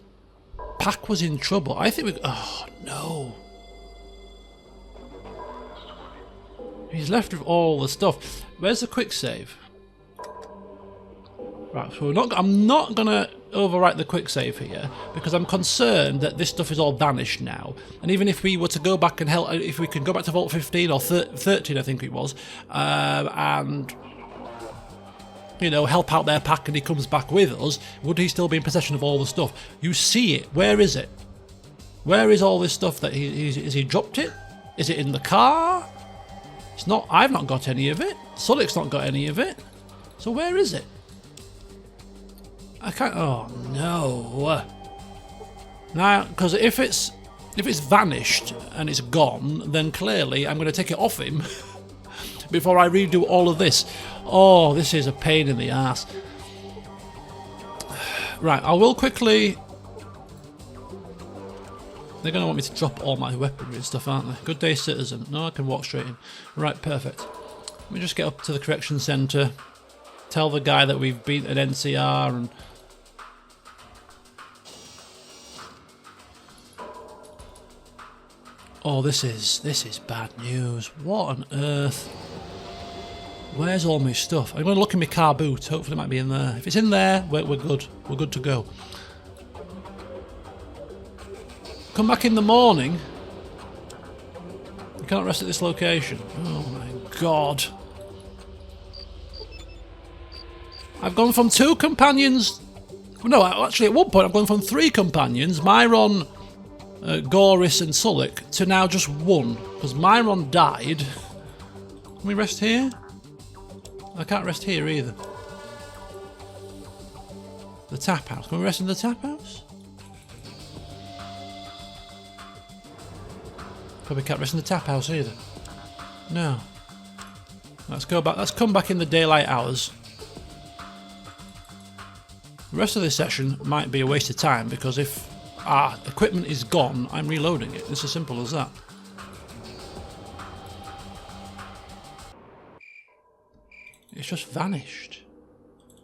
S1: pack was in trouble. I think oh, no. He's left with all the stuff. Where's the quick save? Right, so I'm not going to overwrite the quick save here because I'm concerned that this stuff is all vanished now. And even if we were to go back and help, if we can go back to Vault 15 or 13, I think it was, and help out their pack, and he comes back with us, would he still be in possession of all the stuff? You see it. Where is it? Where is all this stuff that has he dropped it? Is it in the car? It's not. I've not got any of it. Sulik's not got any of it. So where is it? I can't. Oh no. Now, because if it's vanished and it's gone, then clearly I'm going to take it off him before I redo all of this. Oh, this is a pain in the ass. Right, I will quickly... They're going to want me to drop all my weaponry and stuff, aren't they? Good day, citizen. No, I can walk straight in. Right, perfect. Let me just get up to the correction centre. Tell the guy that we've been at NCR and... Oh, this is bad news. What on earth? Where's all my stuff? I'm going to look in my car boot. Hopefully it might be in there. If it's in there, we're good. We're good to go. Come back in the morning. You can't rest at this location. Oh my god. I've gone from 2 companions... No, actually at one point I've gone from 3 companions. Myron... Goris and Sulik to now just 1 because Myron died. Can we rest here? I can't rest here either. The tap house. Can we rest in the tap house? Probably can't rest in the tap house either. No. Let's go back. Let's come back in the daylight hours. The rest of this session might be a waste of time because if equipment is gone, I'm reloading it. It's as simple as that. It's just vanished.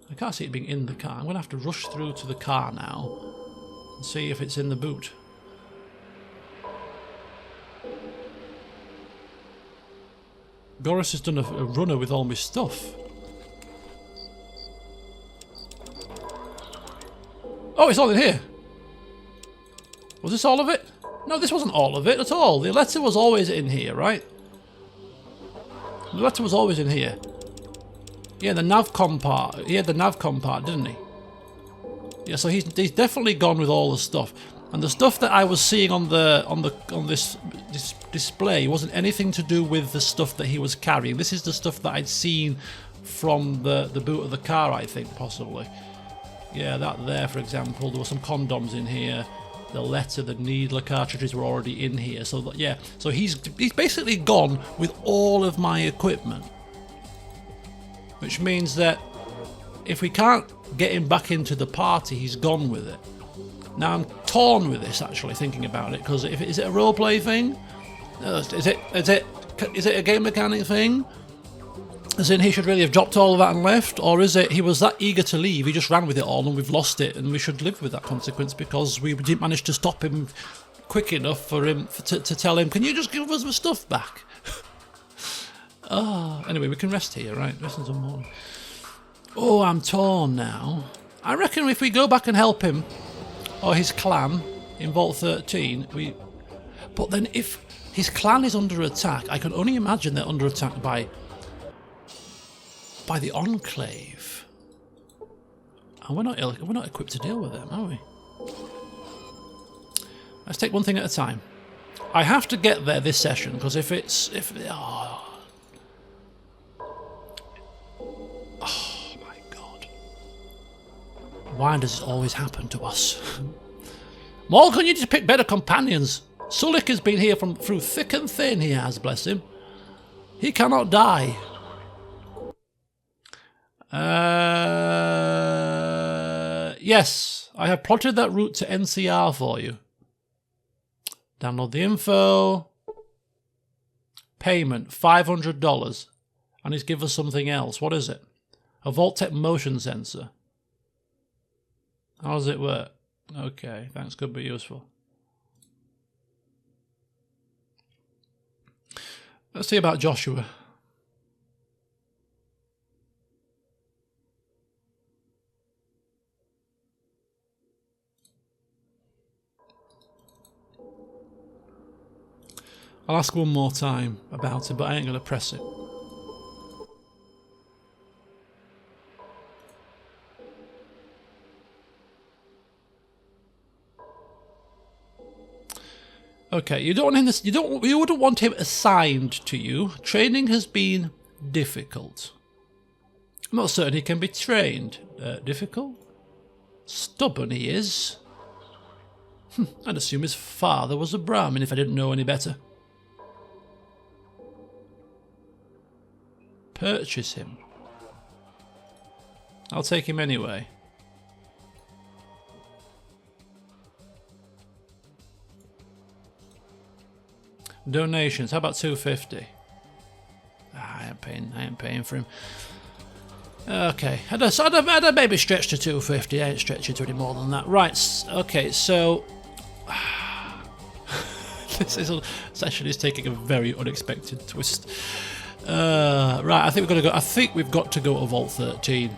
S1: I can't see it being in the car. I'm going to have to rush through to the car now and see if it's in the boot. Goris has done a runner with all my stuff. Oh, it's all in here. Was this all of it? No, this wasn't all of it at all. The letter was always in here, right? The letter was always in here. Yeah, the navcom part. He had the navcom part, didn't he? Yeah, so he's definitely gone with all the stuff. And the stuff that I was seeing on this display wasn't anything to do with the stuff that he was carrying. This is the stuff that I'd seen from the boot of the car, I think, possibly. Yeah, that there, for example. There were some condoms in here. The letter, the needler cartridges were already in here. So yeah, so he's basically gone with all of my equipment, which means that if we can't get him back into the party, he's gone with it. Now I'm torn with this, actually, thinking about it, because is it a roleplay thing? Is it a game mechanic thing? As in, he should really have dropped all of that and left? Or is it he was that eager to leave, he just ran with it all and we've lost it and we should live with that consequence because we didn't manage to stop him quick enough for him to tell him, can you just give us the stuff back? Anyway, we can rest here, right? Rest until morning. Oh, I'm torn now. I reckon if we go back and help him, or his clan, in Vault 13, But then if his clan is under attack, I can only imagine they're under attack by the Enclave. And we're not equipped to deal with them, are we? Let's take one thing at a time. I have to get there this session, because oh my god. Why does this always happen to us? Morgan, you need to pick better companions. Sulik has been here through thick and thin, he has, bless him. He cannot die. Yes, I have plotted that route to NCR for you. Download the info. Payment, $500. And he's given us something else. What is it? A Vault-Tec motion sensor. How does it work? Okay, thanks, could be useful. Let's see about Joshua. I'll ask one more time about it, but I ain't going to press it. Okay, you don't want him. You wouldn't want him assigned to you. Training has been difficult. I'm not certain he can be trained. Difficult? Stubborn he is. I'd assume his father was a Brahmin if I didn't know any better. Purchase him. I'll take him anyway. Donations, how about 250? I ain't paying for him. Okay, I'd maybe stretch to 250. I ain't stretching to any more than that. Right, okay, so this session is taking a very unexpected twist. Right, I think we've got to go to Vault 13.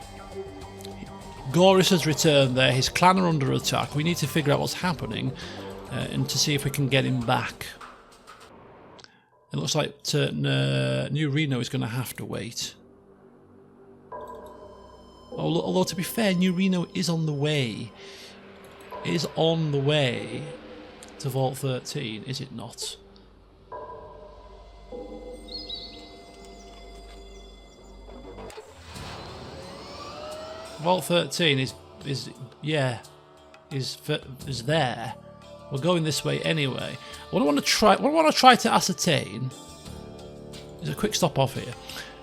S1: Goris has returned there. His clan are under attack. We need to figure out what's happening and to see if we can get him back. It looks like New Reno is going to have to wait. Although to be fair, New Reno is on the way. Is on the way to Vault 13, is it not? Vault 13 is there. We're going this way anyway. What I want to try to ascertain is a quick stop off here.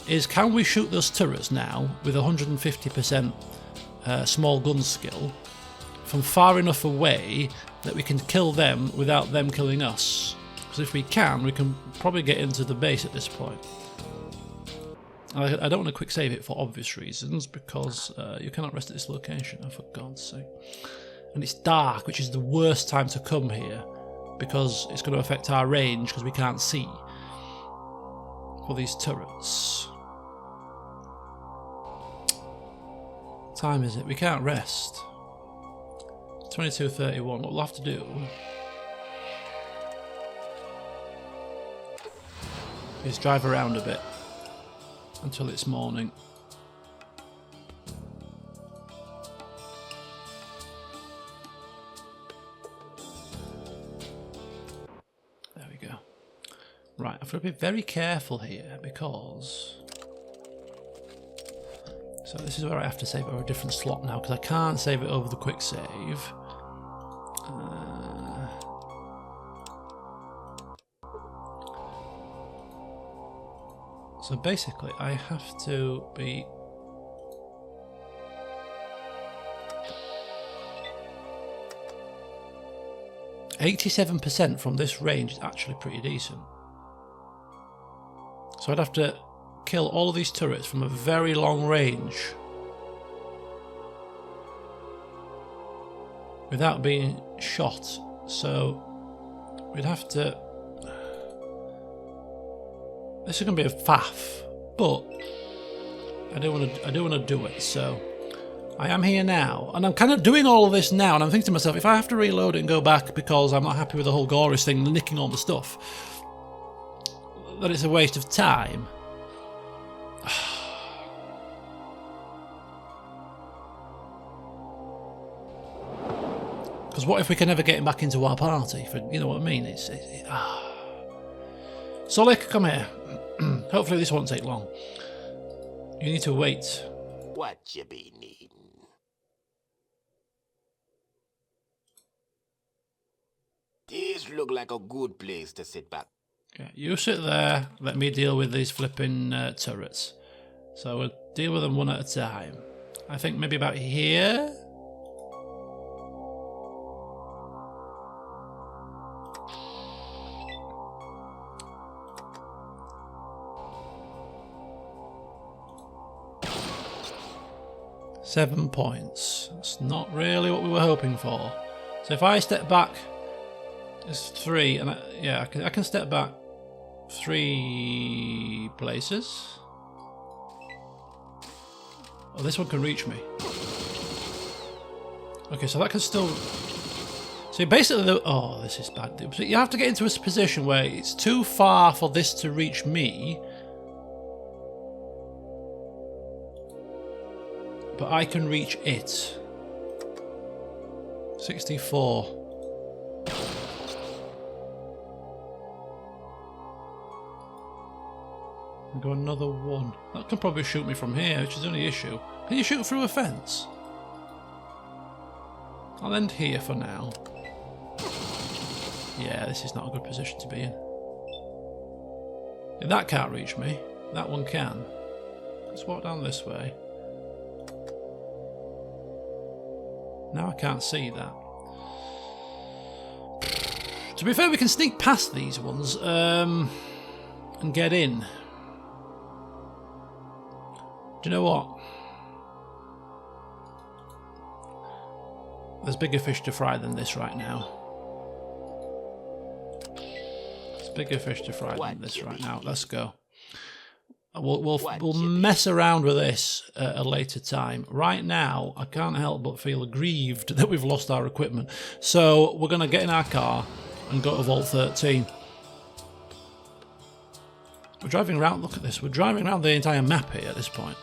S1: Is can we shoot those turrets now with 150% small gun skill from far enough away that we can kill them without them killing us? Because if we can probably get into the base at this point. I don't want to quick save it for obvious reasons, because you cannot rest at this location, oh, for God's sake. And it's dark, which is the worst time to come here, because it's going to affect our range, because we can't see for these turrets. What time is it? We can't rest. 22:31. What we'll have to do is drive around a bit until it's morning. There we go. Right, I've got to be very careful here because... So this is where I have to save it over a different slot now, because I can't save it over the quick save. So basically, I have to be... "87% from this range is actually pretty decent. So I'd have to kill all of these turrets from a very long range without being shot. So we'd have to... This is going to be a faff, but I do want to do it. So I am here now, and I'm kind of doing all of this now, and I'm thinking to myself, if I have to reload it and go back because I'm not happy with the whole Goris thing, nicking all the stuff, that it's a waste of time. Because what if we can never get him back into our party? You know what I mean? Solik, come here. Hopefully this won't take long. You need to wait.
S3: What you be needing? This look like a good place to sit back.
S1: Yeah, you sit there. Let me deal with these flipping turrets. So we'll deal with them one at a time. I think maybe about here. £7 points. That's not really what we were hoping for. So if I step back, it's 3, and I can step back 3 places. Oh, this one can reach me. Okay, so that can still... So basically, oh, this is bad. So you have to get into a position where it's too far for this to reach me, but I can reach it. 64. And go another one. That can probably shoot me from here, which is the only issue. Can you shoot through a fence? I'll end here for now. Yeah, this is not a good position to be in. If that can't reach me, that one can. Let's walk down this way. Now I can't see that. To be fair, we can sneak past these ones and get in. Do you know what? There's bigger fish to fry than this right now. There's bigger fish to fry than this right now. Let's go. We'll mess around with this at a later time. Right now, I can't help but feel aggrieved that we've lost our equipment. So we're going to get in our car and go to Vault 13. We're driving around, look at this, we're driving around the entire map here at this point.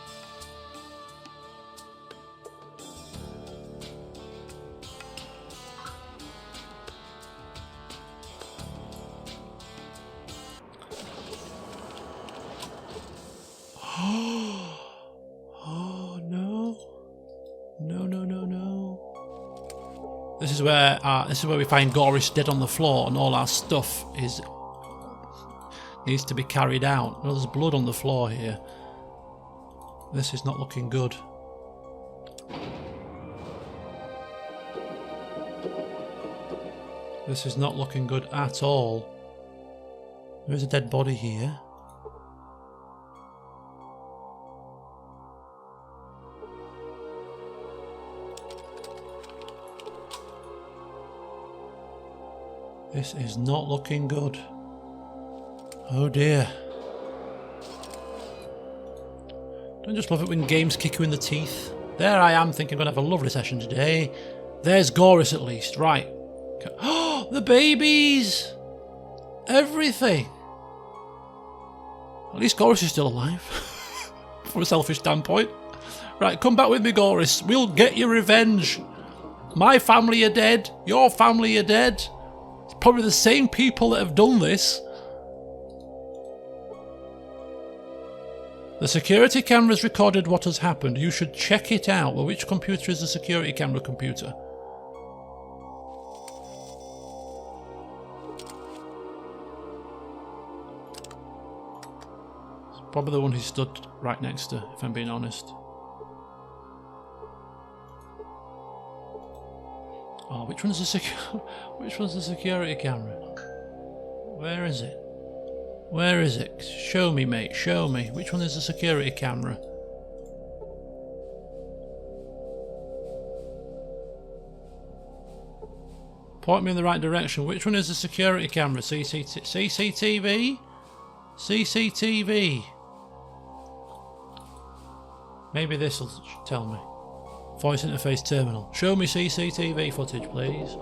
S1: Oh no. No, no, no, no. This is where we find Goris dead on the floor and all our stuff needs to be carried out. Oh, there's blood on the floor here. This is not looking good. This is not looking good at all. There is a dead body here. This is not looking good. Oh dear. Don't just love it when games kick you in the teeth. There I am thinking I'm going to have a lovely session today. There's Goris at least. Right. Oh, the babies! Everything! At least Goris is still alive. From a selfish standpoint. Right, come back with me, Goris. We'll get your revenge. My family are dead. Your family are dead. It's probably the same people that have done this. The security camera's recorded what has happened. You should check it out. Well, which computer is the security camera computer? It's probably the one he stood right next to, if I'm being honest. Oh, which one's the security camera? Where is it? Where is it? Show me, mate. Show me. Which one is the security camera? Point me in the right direction. Which one is the security camera? CCTV? CCTV. Maybe this will tell me. Voice interface terminal. Show me CCTV footage, please.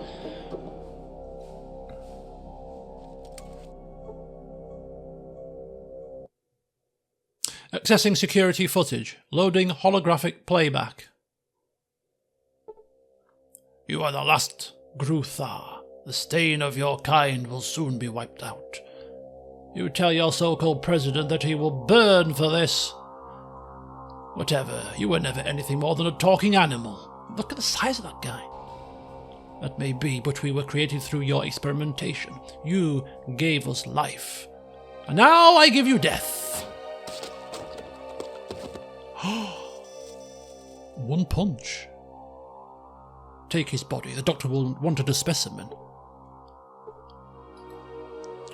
S1: Accessing security footage. Loading holographic playback. You are the last Gruthar. The stain of your kind will soon be wiped out. You tell your so-called president that he will burn for this. Whatever, you were never anything more than a talking animal. Look at the size of that guy. That may be, but we were created through your experimentation. You gave us life. And now I give you death. One punch. Take his body. The doctor will wanted a specimen.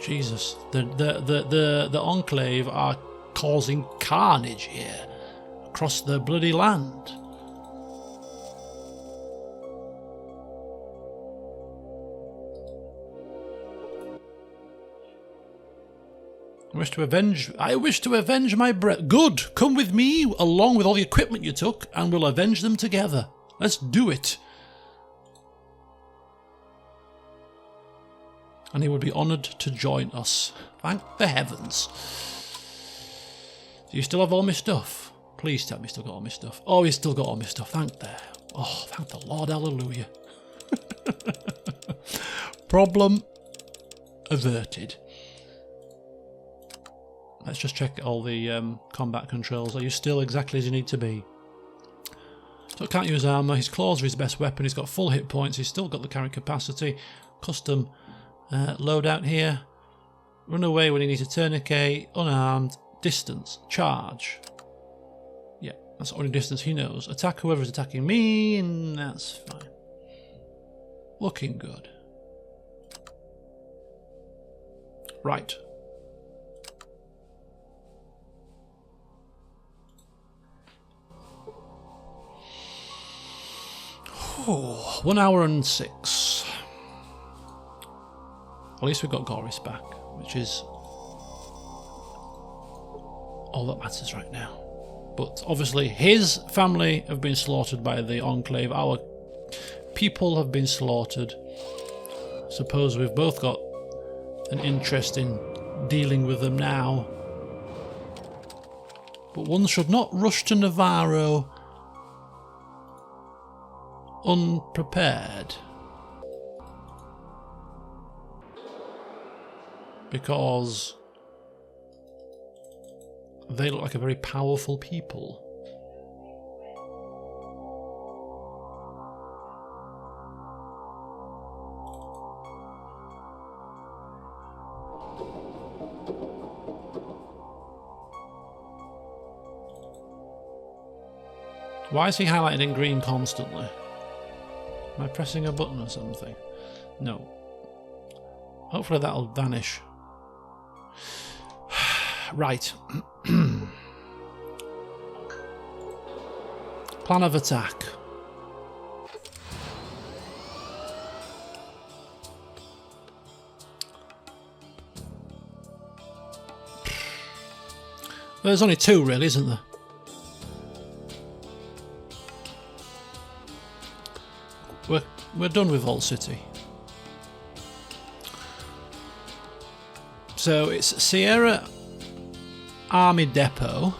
S1: Jesus, the Enclave are causing carnage here across the bloody land. I wish to avenge my Good! Come with me, along with all the equipment you took, and we'll avenge them together. Let's do it. And he would be honoured to join us. Thank the heavens. Do you still have all my stuff? Please tell me you still got all my stuff. Oh, he's still got all my stuff. Thank the Lord, hallelujah. Problem averted. Let's just check all the combat controls. Are you still exactly as you need to be? So can't use armour. His claws are his best weapon. He's got full hit points. He's still got the carry capacity. Custom loadout here. Run away when he needs a tourniquet. Unarmed. Distance. Charge. Yeah, that's the only distance he knows. Attack whoever is attacking me, and that's fine. Looking good. Right. Oh, 1 hour and 6. At least we've got Goris back, which is all that matters right now. But obviously his family have been slaughtered by the Enclave. Our people have been slaughtered. Suppose we've both got an interest in dealing with them now. But one should not rush to Navarro unprepared, because they look like a very powerful people. Why is he highlighted in green constantly? Am I pressing a button or something? No. Hopefully that'll vanish. Right. Plan of attack. There's only two really, isn't there? We're done with Vault City. So it's Sierra Army Depot.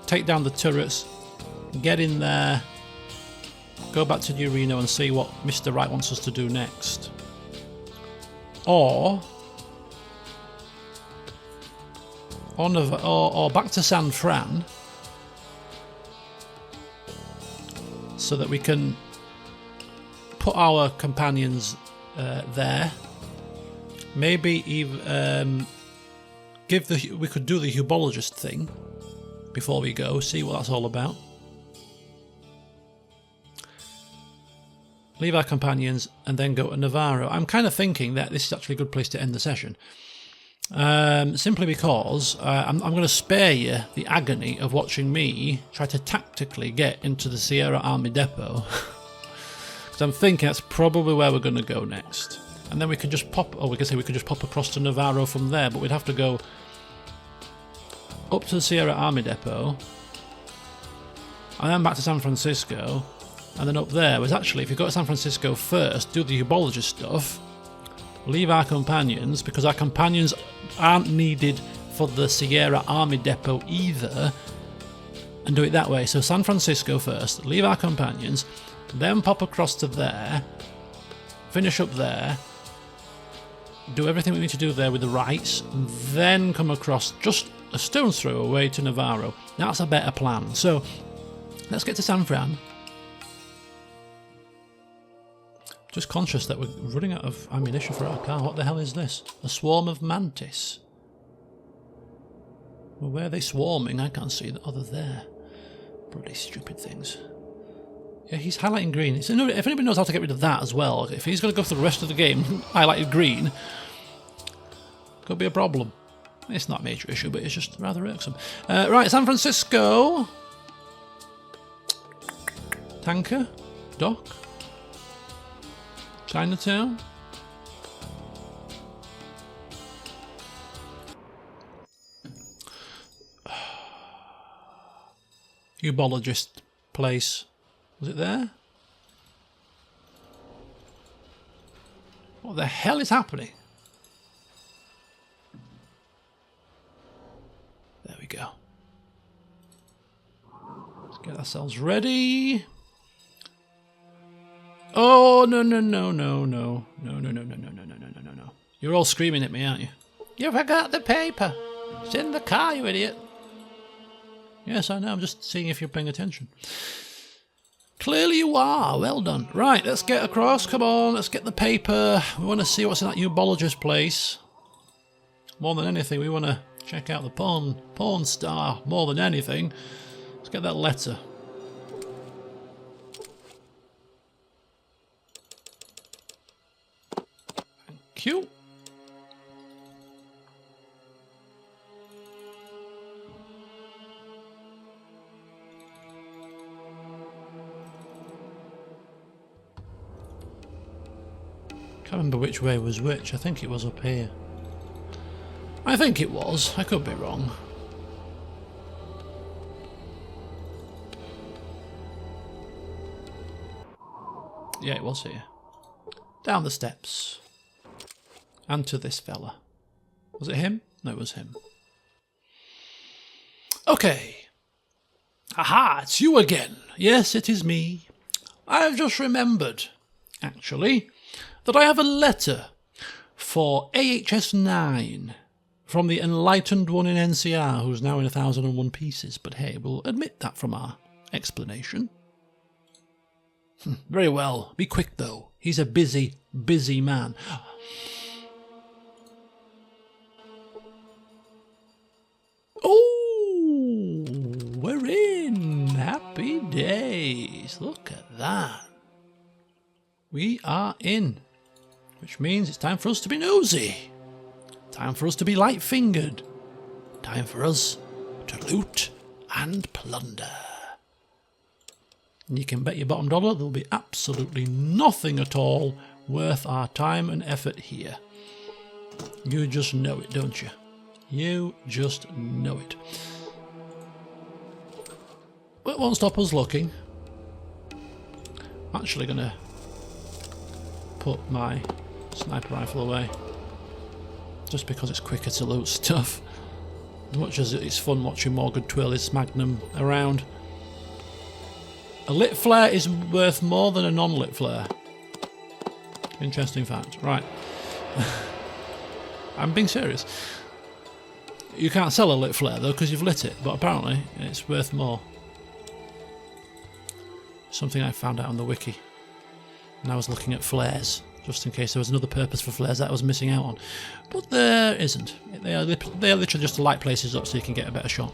S1: Take down the turrets, get in there, go back to New Reno and see what Mr. Wright wants us to do next. Or back to San Fran so that we can put our companions there. Maybe even we could do the Hubologist thing before we go, see what that's all about. Leave our companions and then go to Navarro. I'm kind of thinking that this is actually a good place to end the session. Simply because I'm going to spare you the agony of watching me try to tactically get into the Sierra Army Depot. Because I'm thinking that's probably where we're going to go next. And then we could just pop, or we could say we could just pop across to Navarro from there, but we'd have to go up to the Sierra Army Depot, and then back to San Francisco, and then up there was actually, if you go to San Francisco first, do the Hubologist stuff, leave our companions, because our companions aren't needed for the Sierra Army Depot either, and do it that way. So San Francisco first, leave our companions, then pop across to there, finish up there, do everything we need to do there with the Wrights, and then come across just a stone's throw away to Navarro. That's a better plan. So let's get to San Fran. Just conscious that we're running out of ammunition for our car. What the hell is this? A swarm of mantis. Well, where are they swarming? I can't see that. Oh, they're there. Bloody stupid things. Yeah, he's highlighting green. If anybody knows how to get rid of that as well, if he's going to go through the rest of the game highlighted green, could be a problem. It's not a major issue, but it's just rather irksome. Right, San Francisco. Tanker. Dock. Chinatown. Hubologist place. Was it there? What the hell is happening? There we go. Let's get ourselves ready. Oh, no. No. You're all screaming at me, aren't you? You forgot the paper. It's in the car, you idiot. Yes, I know. I'm just seeing if you're paying attention. Clearly you are. Well done. Right, let's get across. Come on, let's get the paper. We want to see what's in that ubologist place. More than anything, we want to check out the porn star. More than anything. Let's get that letter. Thank you. Can't remember which way was which. I think it was up here. I think it was. I could be wrong. Yeah, it was here. Down the steps. And to this fella. Was it him? No, it was him. Okay. Aha, it's you again. Yes, it is me. I have just remembered, actually, that I have a letter for AHS 9 from the enlightened one in NCR who's now in 1001 pieces. But hey, we'll admit that from our explanation. Very well. Be quick, though. He's a busy, busy man. Oh, we're in. Happy days. Look at that. We are in. Which means it's time for us to be nosy. Time for us to be light-fingered. Time for us to loot and plunder. And you can bet your bottom dollar there'll be absolutely nothing at all worth our time and effort here. You just know it, don't you? You just know it. But it won't stop us looking. I'm actually going to put my sniper rifle away. Just because it's quicker to loot stuff. As much as it's fun watching Morgan twirl his magnum around. A lit flare is worth more than a non-lit flare. Interesting fact. Right. I'm being serious. You can't sell a lit flare though because you've lit it, but apparently it's worth more. Something I found out on the wiki. And I was looking at flares, just in case there was another purpose for flares that I was missing out on. But there isn't. They are literally just to light places up so you can get a better shot.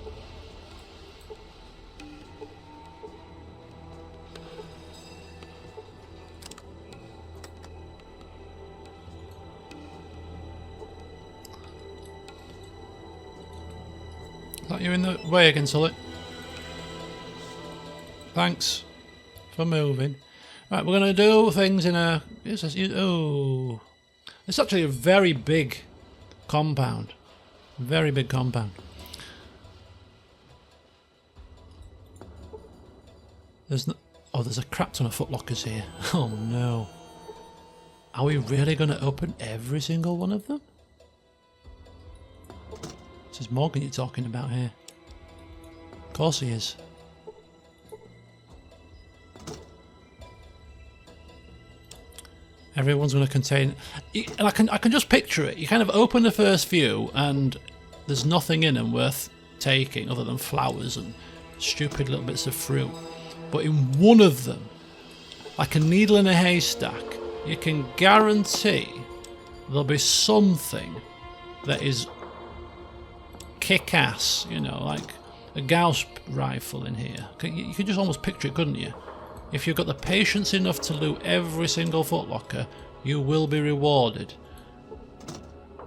S1: Is that you in the way again, Sully? Thanks for moving. Right, we're going to do things in a... Oh, it's actually a very big compound. Very big compound. There's no... Oh, there's a crap ton of footlockers here. Oh no. Are we really going to open every single one of them? This is Morgan you're talking about here. Of course he is. Everyone's going to contain... And I can just picture it. You kind of open the first few and there's nothing in them worth taking other than flowers and stupid little bits of fruit. But in one of them, like a needle in a haystack, you can guarantee there'll be something that is kick-ass, you know, like a Gauss rifle in here. You could just almost picture it, couldn't you? If you've got the patience enough to loot every single footlocker, you will be rewarded.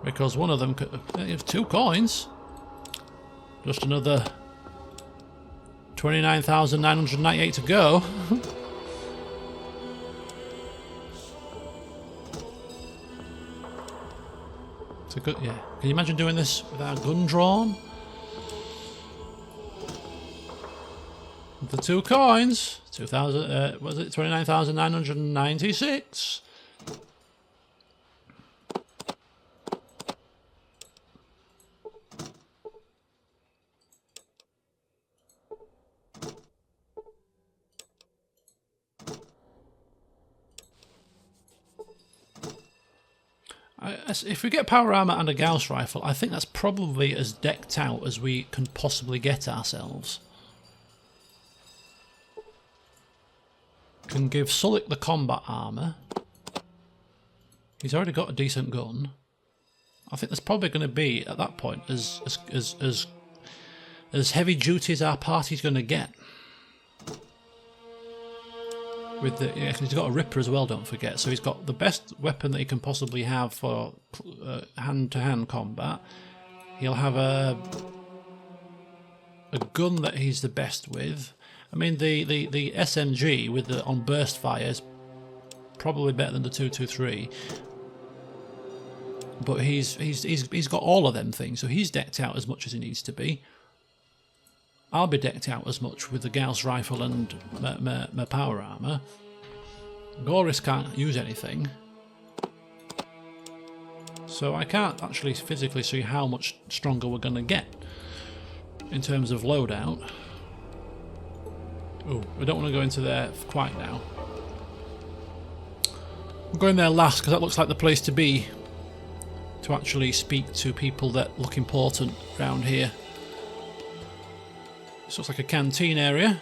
S1: Because one of them could... You have 2 coins. Just another 29,998 to go. It's a good... Yeah. Can you imagine doing this without a gun drawn? The 2 coins, 2,000, was it 29,996? If we get power armor and a Gauss rifle, I think that's probably as decked out as we can possibly get ourselves. Can give Sulik the combat armor. He's already got a decent gun. I think that's probably going to be, at that point, as heavy duty as our party's going to get. With the, yeah, he's got a Ripper as well, don't forget. So he's got the best weapon that he can possibly have for hand-to-hand combat. He'll have a gun that he's the best with. I mean, the SMG with the on burst fire is probably better than the 223. But he's got all of them things, so he's decked out as much as he needs to be. I'll be decked out as much with the Gauss rifle and my power armour. Goris can't use anything. So I can't actually physically see how much stronger we're going to get in terms of loadout. Oh, we don't want to go into there quite now. We're going there last because that looks like the place to be, to actually speak to people that look important around here. This looks like a canteen area.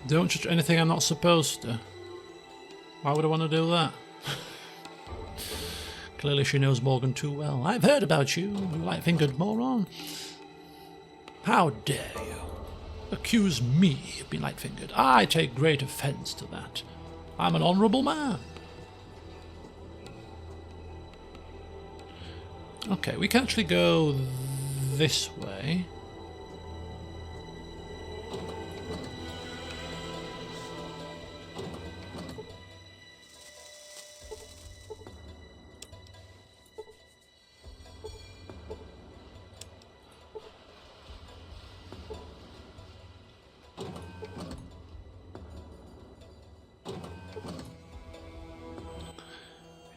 S1: Don't touch anything I'm not supposed to. Why would I want to do that? Clearly she knows Morgan too well. I've heard about you, you light-fingered moron. How dare you accuse me of being light-fingered? I take great offence to that. I'm an honourable man. Okay, we can actually go this way.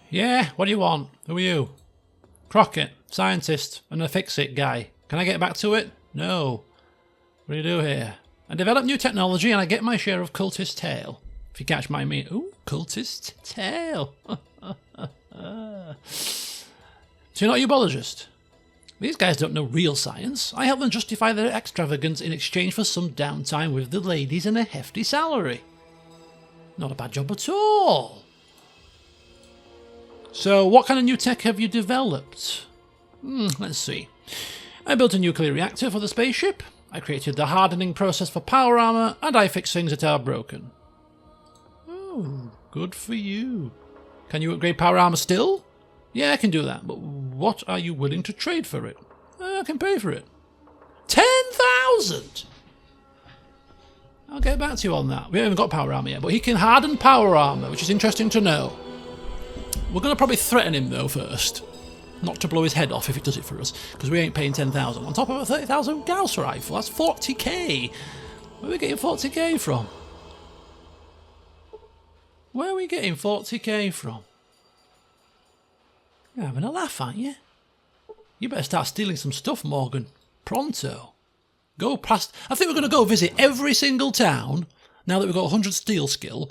S1: Yeah, what do you want? Who are you? Crockett, scientist, and a fix-it guy. Can I get back to it? No. What do you do here? I develop new technology and I get my share of cultist tail. If you catch my meaning. Ooh, cultist tail. So you're not a ubologist? These guys don't know real science. I help them justify their extravagance in exchange for some downtime with the ladies and a hefty salary. Not a bad job at all. So, what kind of new tech have you developed? Let's see. I built a nuclear reactor for the spaceship, I created the hardening process for power armor, and I fix things that are broken. Oh, good for you. Can you upgrade power armor still? Yeah, I can do that, but what are you willing to trade for it? I can pay for it. 10,000! I'll get back to you on that. We haven't got power armor yet, but he can harden power armor, which is interesting to know. We're going to probably threaten him, though, first. Not to blow his head off if he does it for us, because we ain't paying 10,000. On top of a 30,000 Gauss rifle, that's 40k. Where are we getting 40k from? Where are we getting 40k from? You're having a laugh, aren't you? You better start stealing some stuff, Morgan. Pronto. Go past... I think we're going to go visit every single town, now that we've got 100 steel skill,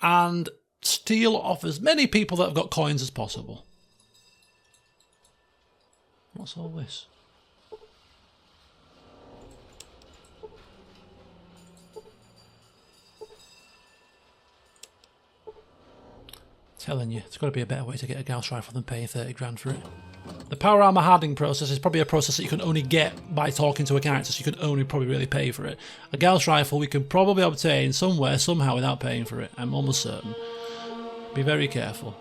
S1: and steal off as many people that have got coins as possible. What's all this? Telling you, it's got to be a better way to get a Gauss rifle than paying 30 grand for it. The power armor hardening process is probably a process that you can only get by talking to a character, so you can only probably really pay for it. A Gauss rifle we can probably obtain somewhere, somehow, without paying for it. I'm almost certain. Be very careful.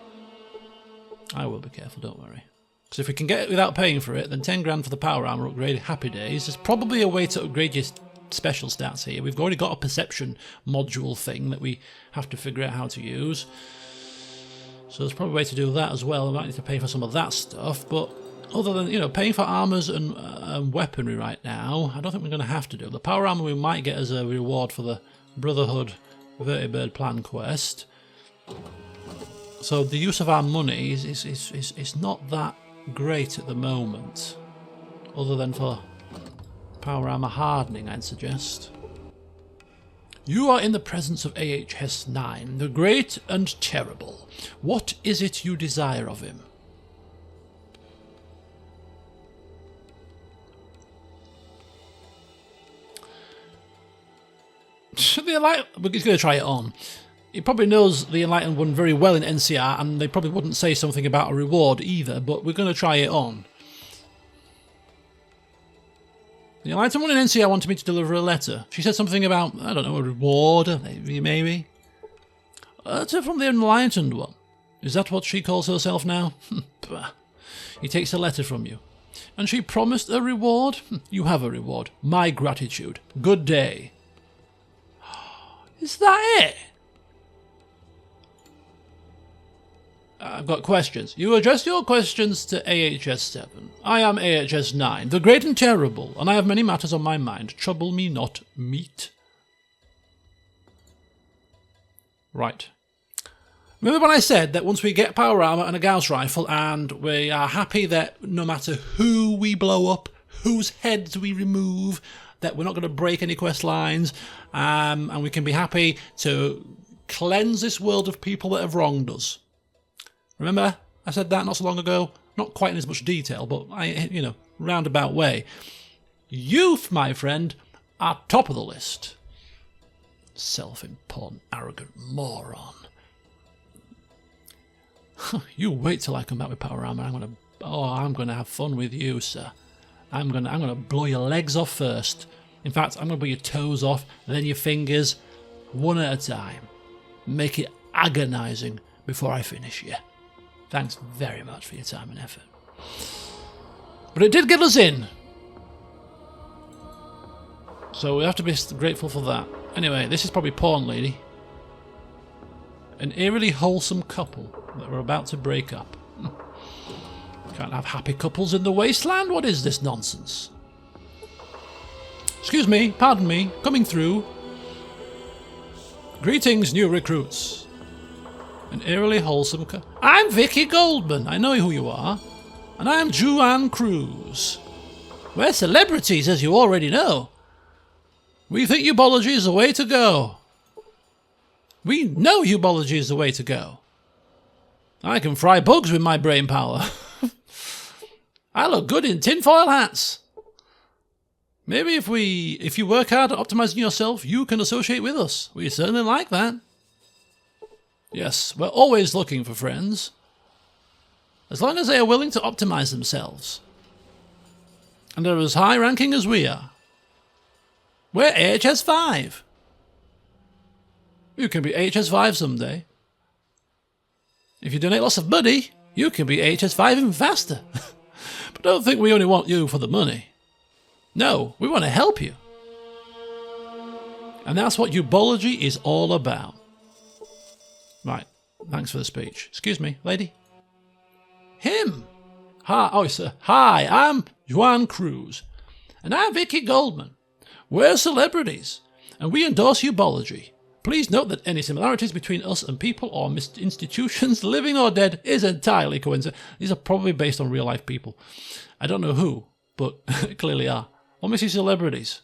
S1: I will be careful, don't worry. Because if we can get it without paying for it, then 10 grand for the power armor upgrade, happy days. There's probably a way to upgrade your special stats here. We've already got a perception module thing that we have to figure out how to use. So there's probably a way to do that as well. We might need to pay for some of that stuff, but other than, you know, paying for armors and weaponry right now, I don't think we're going to have to do. The power armor we might get as a reward for the Brotherhood Vertibird Plan quest. So the use of our money is not that great at the moment, other than for Power armor hardening, I'd suggest. You are in the presence of AHS-9, the great and terrible. What is it you desire of him? He's going to try it on. He probably knows the Enlightened one very well in NCR, and they probably wouldn't say something about a reward either, but we're going to try it on. The Enlightened one in NCR wanted me to deliver a letter. She said something about, I don't know, a reward, maybe. A letter from the Enlightened one. Is that what she calls herself now? He takes a letter from you. And she promised a reward? You have a reward. My gratitude. Good day. Is that it? I've got questions. You address your questions to AHS-7. I am AHS-9, the great and terrible, and I have many matters on my mind. Trouble me not, meet. Right. Remember when I said that once we get power armor and a Gauss rifle, and we are happy that no matter who we blow up, whose heads we remove, that we're not going to break any quest lines, and we can be happy to cleanse this world of people that have wronged us. Remember, I said that not so long ago? Not quite in as much detail, but roundabout way. Youth, my friend, are top of the list. Self-important, arrogant moron. You wait till I come back with power armor. I'm gonna have fun with you, sir. I'm gonna blow your legs off first. In fact, I'm gonna blow your toes off, then your fingers, one at a time. Make it agonizing before I finish you. Thanks very much for your time and effort. But it did get us in. So we have to be grateful for that. Anyway, this is probably Porn Lady. An eerily wholesome couple that were about to break up. Can't have happy couples in the wasteland? What is this nonsense? Excuse me, pardon me, coming through. Greetings, new recruits. An eerily wholesome I'm Vicky Goldman, I know who you are. And I'm Juan Cruz. We're celebrities, as you already know. We think ubology is the way to go. We know ubology is the way to go. I can fry bugs with my brain power. I look good in tinfoil hats. Maybe if you work hard at optimizing yourself, you can associate with us. We certainly like that. Yes, we're always looking for friends. As long as they are willing to optimize themselves. And are as high ranking as we are. We're AHS-5. You can be AHS-5 someday. If you donate lots of money, you can be AHS-5 even faster. But don't think we only want you for the money. No, we want to help you. And that's what ubology is all about. Right, thanks for the speech. Excuse me, lady. Him. Hi, oh, sir. Hi, I'm Juan Cruz. And I'm Vicky Goldman. We're celebrities, and we endorse ubology. Please note that any similarities between us and people or institutions, living or dead, is entirely coincidental. These are probably based on real-life people. I don't know who, but clearly are. Or maybe celebrities.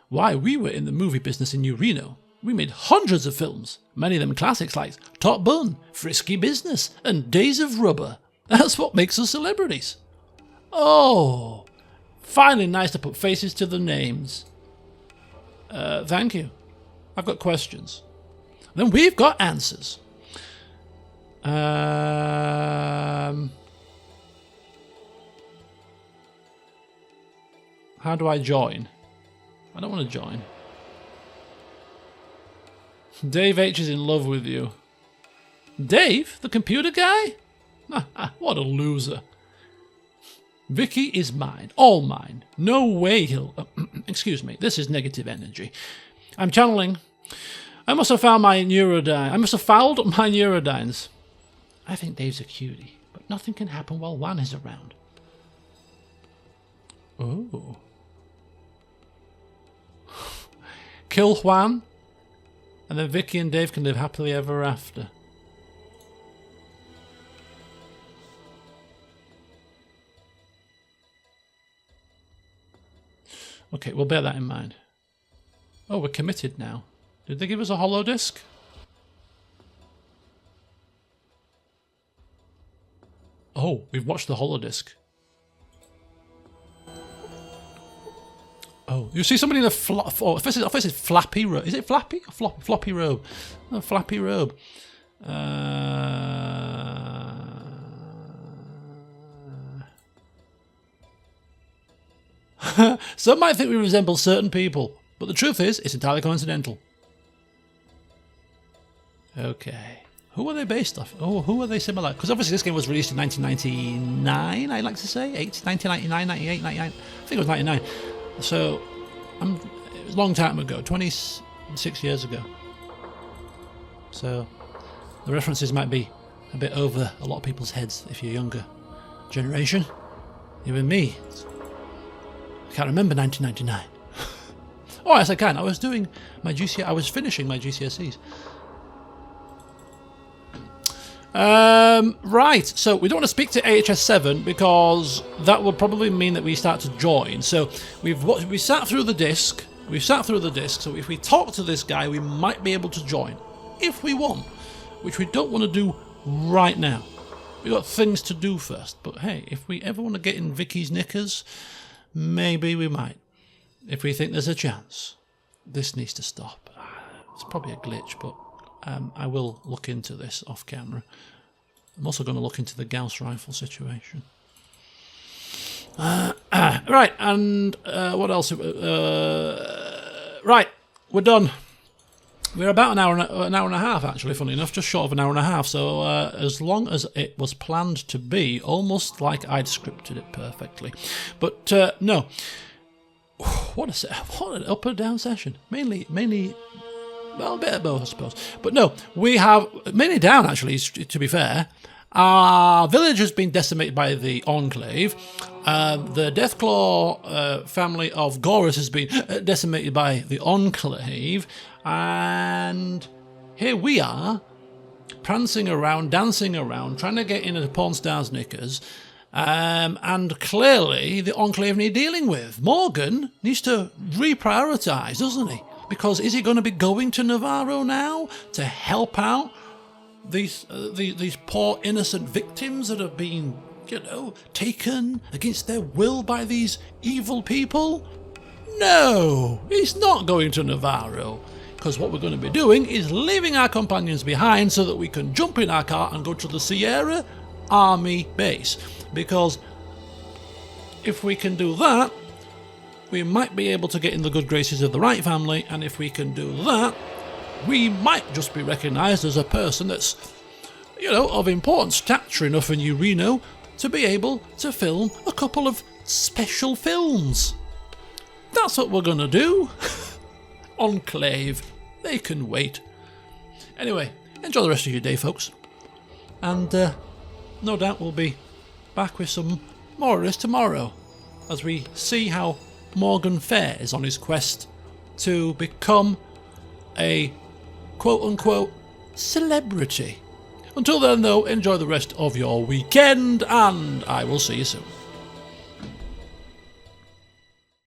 S1: Why, we were in the movie business in New Reno. We made hundreds of films, many of them classics like Top Bun, Frisky Business, and Days of Rubber. That's what makes us celebrities. Oh, finally nice to put faces to the names. Thank you. I've got questions. Then we've got answers. How do I join? I don't want to join. Dave H is in love with you. Dave? The computer guy? What a loser. Vicky is mine. All mine. No way he'll... excuse me. This is negative energy. I'm channeling. I must have found my neurodyne. I must have fouled my neurodynes. I think Dave's a cutie, but nothing can happen while Juan is around. Oh. Kill Juan, and then Vicky and Dave can live happily ever after. Okay, we'll bear that in mind. Oh, we're committed now. Did they give us a hollow disc? Oh, we've watched the hollow disc. Oh, you see somebody in a this is flappy robe. Is it flappy? Floppy robe. No, flappy robe. Some might think we resemble certain people, but the truth is, it's entirely coincidental. Okay. Who are they based off? Oh, who are they similar? Because obviously this game was released in 1999, I'd like to say. 1999, 98, 99. I think it was 99. So, it was a long time ago, 26 years ago. So, the references might be a bit over a lot of people's heads if you're younger generation. Even me. I can't remember 1999. Oh, yes, I can. I was doing my I was finishing my GCSEs. Right, so we don't want to speak to AHS7 because that would probably mean that we start to join. So we sat through the disc. So if we talk to this guy, we might be able to join if we want, which we don't want to do right now. We've got things to do first. But hey, if we ever want to get in Vicky's knickers, maybe we might. If we think there's a chance. This needs to stop. It's probably a glitch, but I will look into this off camera. I'm also going to look into the Gauss rifle situation. Right, and what else? Right, we're done. We're about an hour and a half, actually, funny enough, just short of an hour and a half. So as long as it was planned to be, almost like I'd scripted it perfectly. But no, what an up and down session. Mainly. Well, a bit of both, I suppose. But no, we have mainly down, actually, to be fair. Our village has been decimated by the Enclave. The Deathclaw family of Goris has been decimated by the Enclave. And here we are, prancing around, dancing around, trying to get in a porn star's knickers. And clearly, the Enclave need dealing with. Morgan needs to reprioritise, doesn't he? Because is he going to be going to Navarro now to help out these poor innocent victims that have been, taken against their will by these evil people? No, he's not going to Navarro. Because what we're going to be doing is leaving our companions behind so that we can jump in our car and go to the Sierra Army base. Because if we can do that, we might be able to get in the good graces of the Wright family, and if we can do that, we might just be recognised as a person that's, of important stature enough in Reno to be able to film a couple of special films. That's what we're going to do. Enclave, they can wait. Anyway, enjoy the rest of your day, folks. And no doubt we'll be back with some more of this tomorrow as we see how Morgan fares on his quest to become a quote-unquote celebrity. Until then, though, enjoy the rest of your weekend, and I will see you soon.